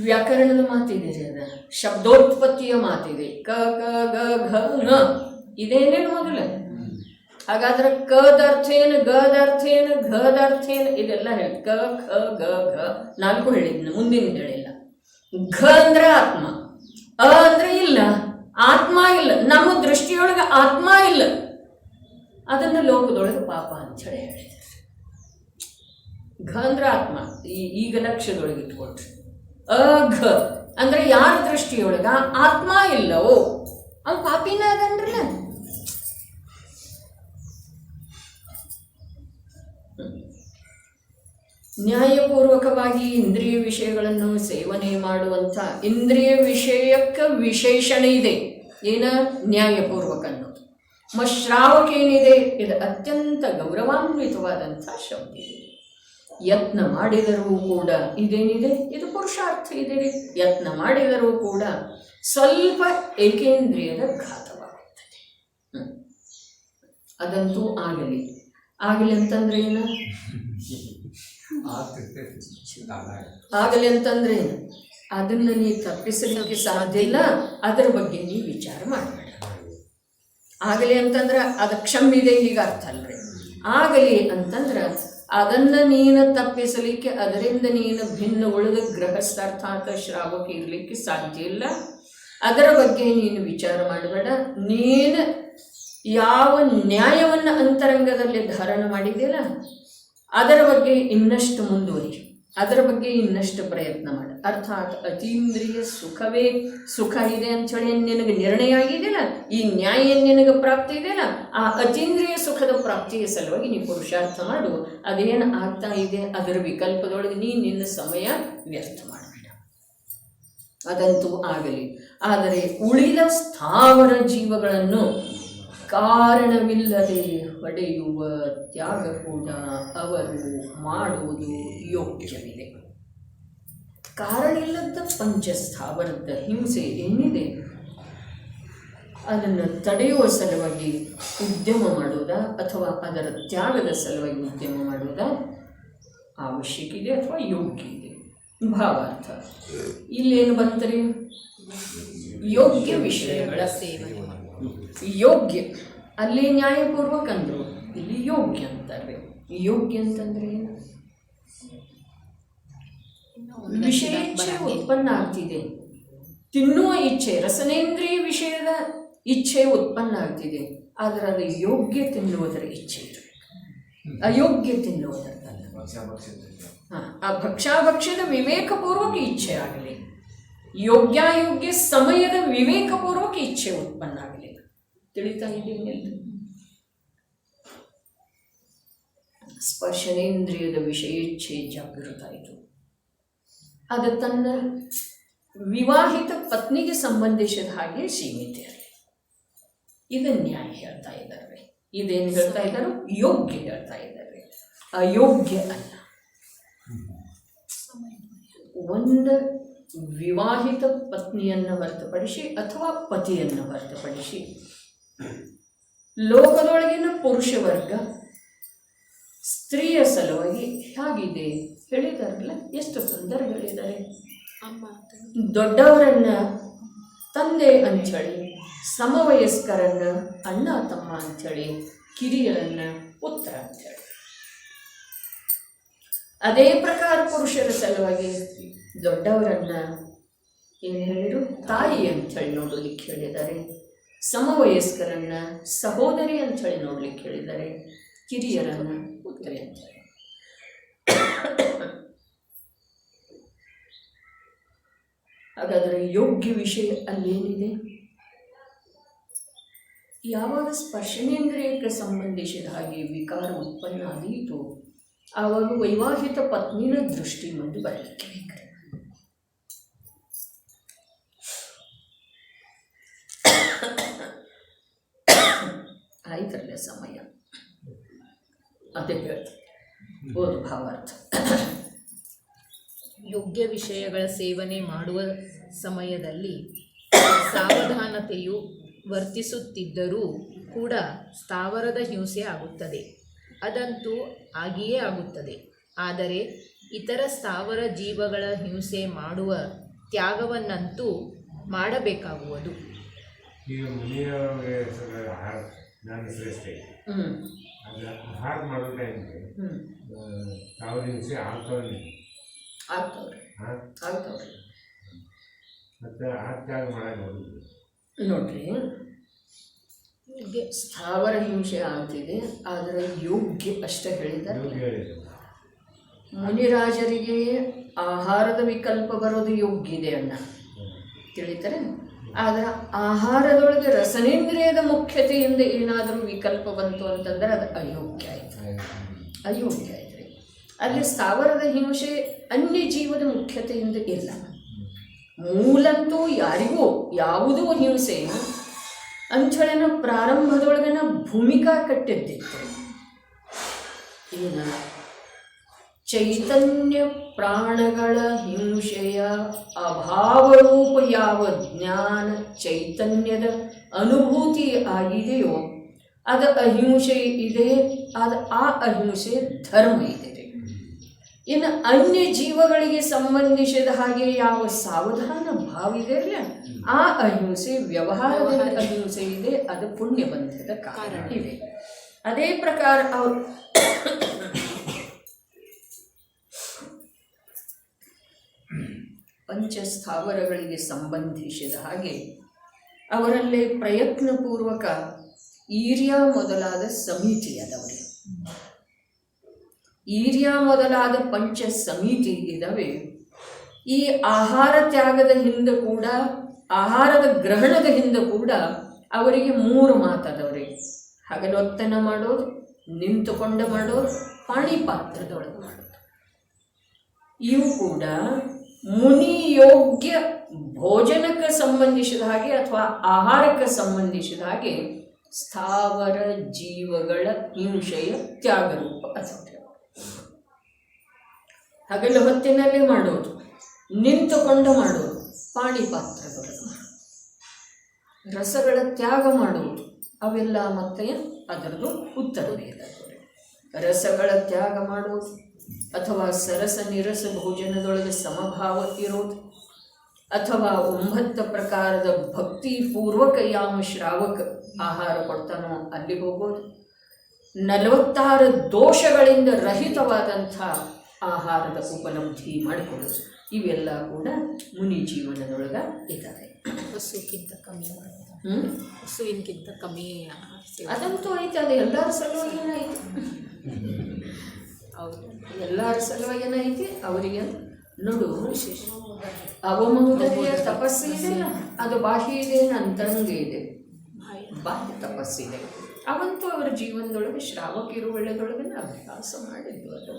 ವ್ಯಾಕರಣದ ಮಾತಿದೆ ರೀ, ಅದ ಶಬ್ದೋತ್ಪತ್ತಿಯ ಮಾತಿದೆ. ಕ ಕ ಗ ಘ ನ ಇದೇನೇನು ಮೊದಲ. ಹಾಗಾದ್ರೆ ಕದರ್ಥೇನು, ಗದರ್ಥೇನು, ಘದರ್ಥೇನು ಇದೆಲ್ಲ ಹೇಳಿ. ಕ ಖ ಗ ಘ 4 ಹೇಳಿದ್ನ, ಮುಂದಿನ ಹೇಳಿಲ್ಲ. ಘ ಅಂದ್ರೆ ಆತ್ಮ, ಅ ಅಂದ್ರೆ ಇಲ್ಲ, ಆತ್ಮ ಇಲ್ಲ. ನಮ್ಮ ದೃಷ್ಟಿಯೊಳಗೆ ಆತ್ಮ ಇಲ್ಲ, ಅದನ್ನು ಲೋಕದೊಳಗೆ ಪಾಪ ಅಂತೇಳಿ ಹೇಳಿದ್ದಾರೆ. ಘ ಅಂದ್ರೆ ಆತ್ಮ, ಈಗ ಲಕ್ಷ್ಯದೊಳಗೆ ಇಟ್ಕೊಳ್ರಿ. ಅಘ ಅಂದ್ರೆ ಯಾರ ದೃಷ್ಟಿಯೊಳಗ ಆತ್ಮ ಇಲ್ಲವೋ ಅವ್ನು ಪಾಪಿನ ಅದನ್ರಲ್ಲ. ನ್ಯಾಯಪೂರ್ವಕವಾಗಿ ಇಂದ್ರಿಯ ವಿಷಯಗಳನ್ನು ಸೇವನೆ ಮಾಡುವಂಥ ಇಂದ್ರಿಯ ವಿಷಯಕ್ಕೆ ವಿಶೇಷಣೆ ಇದೆ. ಏನ? ನ್ಯಾಯಪೂರ್ವಕ ಅನ್ನೋದು. ಶ್ರಾವಕ ಏನಿದೆ, ಇದು ಅತ್ಯಂತ ಗೌರವಾನ್ವಿತವಾದಂಥ ಶಬ್ದ ಇದೆ. ಯತ್ನ ಮಾಡಿದರೂ ಕೂಡ ಇದೇನಿದೆ, ಇದು ಪುರುಷಾರ್ಥ ಇದೆ. ಯತ್ನ ಮಾಡಿದರೂ ಕೂಡ ಸ್ವಲ್ಪ ಏಕೇಂದ್ರಿಯದ ಘಾತವಾಗುತ್ತದೆ. ಅದಂತೂ ಆಗಲಿ. ಆಗಲಿ ಅಂತಂದ್ರೆ ಏನು? ಆಗಲಿ ಅಂತಂದ್ರೆ ಏನು? ಅದನ್ನ ನೀವು ತಪ್ಪಿಸಲಿಕ್ಕೆ ಸಾಧ್ಯ ಇಲ್ಲ. ಅದರ ಬಗ್ಗೆ ನೀವು ವಿಚಾರ ಮಾಡಬೇಡ. ಆಗಲಿ ಅಂತಂದ್ರೆ ಅದು ಕ್ಷಮ್ಮಿದೆ ಈಗ ಅರ್ಥ ಅಲ್ರಿ. ಆಗಲಿ ಅಂತಂದ್ರೆ ಅದನ್ನು ನೀನು ತಪ್ಪಿಸಲಿಕ್ಕೆ, ಅದರಿಂದ ನೀನು ಭಿನ್ನಗೊಳ್ಳದ ಗೃಹಸ್ಥಾರ್ಥಾತ್ ಶ್ರಾವಕ ಇರಲಿಕ್ಕೆ ಸಾಧ್ಯ ಇಲ್ಲ. ಅದರ ಬಗ್ಗೆ ನೀನು ವಿಚಾರ ಮಾಡಬೇಡ. ನೀನು ಯಾವ ನ್ಯಾಯವನ್ನು ಅಂತರಂಗದಲ್ಲಿ ಧಾರಣ ಮಾಡಿದೆಯಲ್ಲ ಅದರ ಬಗ್ಗೆ ಇನ್ನಷ್ಟು ಮುಂದುವರಿ, ಅದರ ಬಗ್ಗೆ ಇನ್ನಷ್ಟು ಪ್ರಯತ್ನ ಮಾಡ. ಅರ್ಥಾತ್ ಅತೀಂದ್ರಿಯ ಸುಖವೇ ಸುಖ ಇದೆ ಅಂಥೇಳಿ ನಿನಗೆ ನಿರ್ಣಯ ಆಗಿದೆಯಲ್ಲ, ಈ ನ್ಯಾಯ ನಿನಗೆ ಪ್ರಾಪ್ತಿ ಇದೆಯಲ್ಲ, ಆ ಅತೀಂದ್ರಿಯ ಸುಖದ ಪ್ರಾಪ್ತಿಯ ಸಲುವಾಗಿ ನೀನು ಪುರುಷಾರ್ಥ ಮಾಡು. ಅದೇನು ಆಗ್ತಾ ಇದೆ ಅದರ ವಿಕಲ್ಪದೊಳಗೆ ನಿನ್ನ ಸಮಯ ವ್ಯರ್ಥ ಮಾಡಬೇಡ. ಅದಂತೂ ಆಗಲಿ. ಆದರೆ ಉಳಿದ ಸ್ಥಾವರ ಜೀವಗಳನ್ನು ಕಾರಣವಿಲ್ಲದೆ ಹೊಡೆಯುವ ತ್ಯಾಗ ಕೂಡ ಅವರು ಮಾಡುವುದು ಯೋಗ್ಯವಿದೆ. ಕಾರಣ ಇಲ್ಲದ ಪಂಚಸ್ಥಾವರದ ಹಿಂಸೆ ಏನಿದೆ ಅದನ್ನು ತಡೆಯುವ ಸಲುವಾಗಿ ಉದ್ಯಮ ಮಾಡುವುದಾ ಅಥವಾ ಅದರ ತ್ಯಾಗದ ಸಲುವಾಗಿ ಉದ್ಯಮ ಮಾಡುವುದಾ ಅವಶ್ಯಕ ಇದೆ ಅಥವಾ ಯೋಗ್ಯ ಇದೆ. ಭಾವಾರ್ಥ ಇಲ್ಲೇನು ಬಂತರಿ? ಯೋಗ್ಯ ವಿಷಯಗಳ ಸೇವನೆ. ಯೋಗ್ಯ ಅಲ್ಲಿ ನ್ಯಾಯಪೂರ್ವಕ ಅಂದರು, ಇಲ್ಲಿ ಯೋಗ್ಯ ಅಂತಾರೆ. ಯೋಗ್ಯ ಅಂತಂದ್ರೆ ಏನು? ವಿಷಯ ಇಚ್ಛೆ ಉತ್ಪನ್ನ ಆಗ್ತಿದೆ, ತಿನ್ನುವ ಇಚ್ಛೆ, ರಸನೇಂದ್ರಿಯ ವಿಷಯದ ಇಚ್ಛೆ ಉತ್ಪನ್ನ ಆಗ್ತಿದೆ. ಆದರೆ ಅದು ಯೋಗ್ಯ ತಿನ್ನುವುದರ ಇಚ್ಛೆ ಇರಬೇಕು, ಅಯೋಗ್ಯ ತಿನ್ನುವುದರಲ್ಲ. ಆ ಭಕ್ಷ್ಯಾಭಕ್ಷ್ಯದ ವಿವೇಕಪೂರ್ವಕ ಇಚ್ಛೆ ಆಗಲಿ, ಯೋಗ್ಯಾಯೋಗ್ಯ ಸಮಯದ ವಿವೇಕಪೂರ್ವಕ ಇಚ್ಛೆ ಉತ್ಪನ್ನ ಆಗಲಿ. ತಿಳಿತಾ ಇದ್ದೀನಿ. ಸ್ಪರ್ಶನೇಂದ್ರಿಯದ ವಿಷಯ ಇಚ್ಛೆ ಜಾಗೃತ ಆಯಿತು. ಅದು ತನ್ನ ವಿವಾಹಿತ ಪತ್ನಿಗೆ ಸಂಬಂಧಿಸಿದ ಹಾಗೆ ಸೀಮಿತ ಇರಲಿ. ಇದು ನ್ಯಾಯ ಹೇಳ್ತಾ ಇದ್ದಾರೆ. ಇದೇನು ಹೇಳ್ತಾ ಇದ್ದಾರೆ? ಯೋಗ್ಯ ಹೇಳ್ತಾ ಇದ್ದಾರೆ, ಅಯೋಗ್ಯ ಅಲ್ಲ. ಒಂದು ವಿವಾಹಿತ ಪತ್ನಿಯನ್ನು ಹೊರತುಪಡಿಸಿ ಅಥವಾ ಪತಿಯನ್ನು ಹೊರತುಪಡಿಸಿ ಲೋಕದೊಳಗಿನ ಪುರುಷ ವರ್ಗ ಸ್ತ್ರೀಯ ಸಲುವಾಗಿ ಹೇಗಿದೆ ಹೇಳಿದಾರಲ್ಲ, ಎಷ್ಟು ಸುಂದರ ಹೇಳಿದ್ದಾರೆ. ದೊಡ್ಡವರನ್ನ ತಂದೆ ಅಂಥೇಳಿ, ಸಮವಯಸ್ಕರನ್ನ ಅಣ್ಣ ತಮ್ಮ ಅಂಥೇಳಿ, ಕಿರಿಯರನ್ನ ಪುತ್ರ ಅಂತ ಹೇಳಿ. ಅದೇ ಪ್ರಕಾರ ಪುರುಷರ ಸಲುವಾಗಿ ದೊಡ್ಡವರನ್ನ ಏನು ಹೇಳಿರು, ತಾಯಿ ಅಂಥೇಳಿ ನೋಡಲಿಕ್ಕೆ ಹೇಳಿದ್ದಾರೆ. ಸಮವಯಸ್ಕರನ್ನ ಸಹೋದರಿ ಅಂಥೇಳಿ ನೋಡ್ಲಿಕ್ಕೆ ಹೇಳಿದ್ದಾರೆ. ಕಿರಿಯರನ್ನ ಪುತ್ರಿ ಅಂತೇಳಿ. ಹಾಗಾದರೆ ಯೋಗ್ಯ ವಿಷಯ ಅಲ್ಲೇನಿದೆ? ಯಾವಾಗ ಸ್ಪರ್ಶನೇಂದ್ರಿಯಕ್ಕೆ ಸಂಬಂಧಿಸಿದ ಹಾಗೆ ವಿಕಾರ ಉತ್ಪನ್ನ ಆದೀತು, ಆವಾಗ ವೈವಾಹಿಕ ಪತ್ನಿನ ದೃಷ್ಟಿ ಮುಂದೆ ಬರಲಿಕ್ಕೆ ಬೇಕು. ಆಯ್ತಲ್ಲ ಸಮಯ, ಅದೇ ಹೇಳ್ತೀನಿ. ಓದು ಭಾವಾರ್ಥ. ಯೋಗ್ಯ ವಿಷಯಗಳ ಸೇವನೆ ಮಾಡುವ ಸಮಯದಲ್ಲಿ ಸಾವಧಾನತೆಯು ವರ್ತಿಸುತ್ತಿದ್ದರೂ ಕೂಡ ಸ್ಥಾವರದ ಹಿಂಸೆ ಆಗುತ್ತದೆ. ಅದಂತೂ ಆಗಿಯೇ ಆಗುತ್ತದೆ. ಆದರೆ ಇತರ ಸ್ಥಾವರ ಜೀವಗಳ ಹಿಂಸೆ ಮಾಡುವ ತ್ಯಾಗವನ್ನಂತೂ ಮಾಡಬೇಕಾಗುವುದು. ಈಗ ಮುನಿಯವರಿಗೆ ಆಹಾರ ನಾನು ಶ್ರೇಷ್ಠ ಅದು ಆಹಾರ ಮಾಡೋ ಟೈಮ್ಗೆ ಸಾವಿರ ಹಿಂಸೆ ಆಗ್ತವೆ ಮತ್ತು ಆ ತ್ಯಾಗ ಮಾಡಕ್ಕೆ ನೋಡ್ರಿ, ಸ್ಥಾವರ ಹಿಂಸೆ ಆಗ್ತಿದೆ, ಆದರೆ ಯೋಗ್ಯ ಅಷ್ಟೇ ಹೇಳಿದ್ದಾರೆ. ಮುನಿರಾಜರಿಗೆ ಆಹಾರದ ವಿಕಲ್ಪ ಬರೋದು ಯೋಗ್ಯ ಇದೆ ಅಣ್ಣ, ತಿಳಿತಾರೆ. ಆದರೆ ಆಹಾರದೊಳಗೆ ರಸನೇಂದ್ರಿಯದ ಮುಖ್ಯತೆಯಿಂದ ಏನಾದರೂ ವಿಕಲ್ಪ ಬಂತು ಅಂತಂದರೆ ಅದು ಅಯೋಗ್ಯ ಆಯಿತು, ಅಯೋಗ್ಯ ಆಯ್ತು ರೀ. ಅಲ್ಲಿ ಸ್ಥಾವರದ ಹಿಂಸೆ ಅನ್ಯ ಜೀವದ ಮುಖ್ಯತೆಯಿಂದ ಇಲ್ಲ. ಮೂಲಂತೂ ಯಾರಿಗೂ ಯಾವುದೂ ಹಿಂಸೆ ಅಂಥೇಳಿನ ಪ್ರಾರಂಭದೊಳಗಿನ ಭೂಮಿಕಾ ಕಟ್ಟಿದ್ದಿತ್ತು. ಏನ ಚೈತನ್ಯ ಪ್ರಾಣಗಳ ಹಿಂಸೆಯ ಅಭಾವರೂಪ ಯಾವ ಜ್ಞಾನ ಚೈತನ್ಯದ ಅನುಭೂತಿ ಆಗಿದೆಯೋ ಅದು ಅಹಿಂಸೆ ಇದೆ, ಅದು ಆ ಅಹಿಂಸೆ ಧರ್ಮ ಇದೆ. ಇನ್ನು ಅನ್ಯ ಜೀವಗಳಿಗೆ ಸಂಬಂಧಿಸಿದ ಹಾಗೆ ಯಾವ ಸಾವಧಾನ ಭಾವ ಇದೆ ಅಲ್ಲ, ಆ ಅಹಿಂಸೆ ವ್ಯವಹಾರದ ಅಹಿಂಸೆ ಇದೆ, ಅದು ಪುಣ್ಯ ಬಂಧದ ಕಾರಣ ಇದೆ. ಅದೇ ಪ್ರಕಾರ ಅವರು ಪಂಚಸ್ಥಾವರಗಳಿಗೆ ಸಂಬಂಧಿಸಿದ ಹಾಗೆ ಅವರಲ್ಲಿ ಪ್ರಯತ್ನಪೂರ್ವಕ ಈರ್ಯ ಮೊದಲಾದ ಸಮಿತಿ ಅದವರಿಗೆ, ಈರ್ಯ ಮೊದಲಾದ ಪಂಚ ಸಮಿತಿ ಇದ್ದಾವೆ. ಈ ಆಹಾರ ತ್ಯಾಗದ ಹಿಂದೆ ಕೂಡ, ಆಹಾರದ ಗ್ರಹಣದ ಹಿಂದೆ ಕೂಡ ಅವರಿಗೆ 3 ಮಾತದವರಿಗೆ: ಹಗಲೊತ್ತನ ಮಾಡೋದು, ನಿಂತುಕೊಂಡು ಮಾಡೋದು, ಪಾಣಿಪಾತ್ರದೊಳಗೆ ಮಾಡೋದು. ಇವು ಕೂಡ ಮುನಿಯೋಗ್ಯ ಭೋಜನಕ್ಕೆ ಸಂಬಂಧಿಸಿದ ಹಾಗೆ ಅಥವಾ ಆಹಾರಕ್ಕೆ ಸಂಬಂಧಿಸಿದ ಹಾಗೆ ಸ್ಥಾವರ ಜೀವಗಳ ಹಿಂಸೆಯ ತ್ಯಾಗರೂಪ ಅಥವಾ ಹಗಲು ಹೊತ್ತಿನಲ್ಲಿ ಮಾಡೋದು, ನಿಂತುಕೊಂಡು ಮಾಡೋದು, ಪಾಣಿಪಾತ್ರದೊಳಗೆ ಮಾಡೋದು, ರಸಗಳ ತ್ಯಾಗ ಮಾಡುವುದು, ಅವೆಲ್ಲ ಮತ್ತೆ ಅದರದ್ದು ಉತ್ತರವೇ ಇದೆ. ರಸಗಳ ತ್ಯಾಗ ಮಾಡೋದು ಅಥವಾ ಸರಸ ನಿರಸ ಭೋಜನದೊಳಗೆ ಸಮಭಾವ ಇರೋದು, ಅಥವಾ 9 ಪ್ರಕಾರದ ಭಕ್ತಿಪೂರ್ವಕ ಯಾವ ಶ್ರಾವಕ ಆಹಾರ ಕೊಡ್ತಾನೋ ಅಲ್ಲಿ ಹೋಗೋದು, 46 ದೋಷಗಳಿಂದ ರಹಿತವಾದಂಥ ಆಹಾರದ ಉಪಲಬ್ಧಿ ಮಾಡಿಕೊಳ್ಳೋದು, ಇವೆಲ್ಲ ಕೂಡ ಮುನಿ ಜೀವನದೊಳಗೆ ಇದ್ದಾವೆ. ಹಸುಕ್ಕಿಂತ ಕಮ್ಮಿ ಹಸುವಿನಕ್ಕಿಂತ ಕಮ್ಮಿ ಅದಂತೂ ಐತೆ, ಅದು ಎಲ್ಲರ ಸಲುವಾಗಿನ ಐತಿ. ಹೌದು, ಎಲ್ಲರ ಸಲುವಾಗಿನ ಐತಿ. ಅವರಿಗೆ ನೋಡು, ಅವಮೌದರಿಯ ತಪಸ್ಸು ಇದೆ, ಅದು ಬಾಹ್ಯ ಇದೆ, ಅಂತರಂಗ ಇದೆ. ಬಾಹ್ಯ ತಪಸ್ಸಿದೆ, ಅವಂತೂ ಅವರ ಜೀವನದೊಳಗೆ ಶ್ರಾವಕಿರು ಒಳ್ಳೆದೊಳಗನ್ನ ಅಭ್ಯಾಸ ಮಾಡಿದ್ದು. ಅದು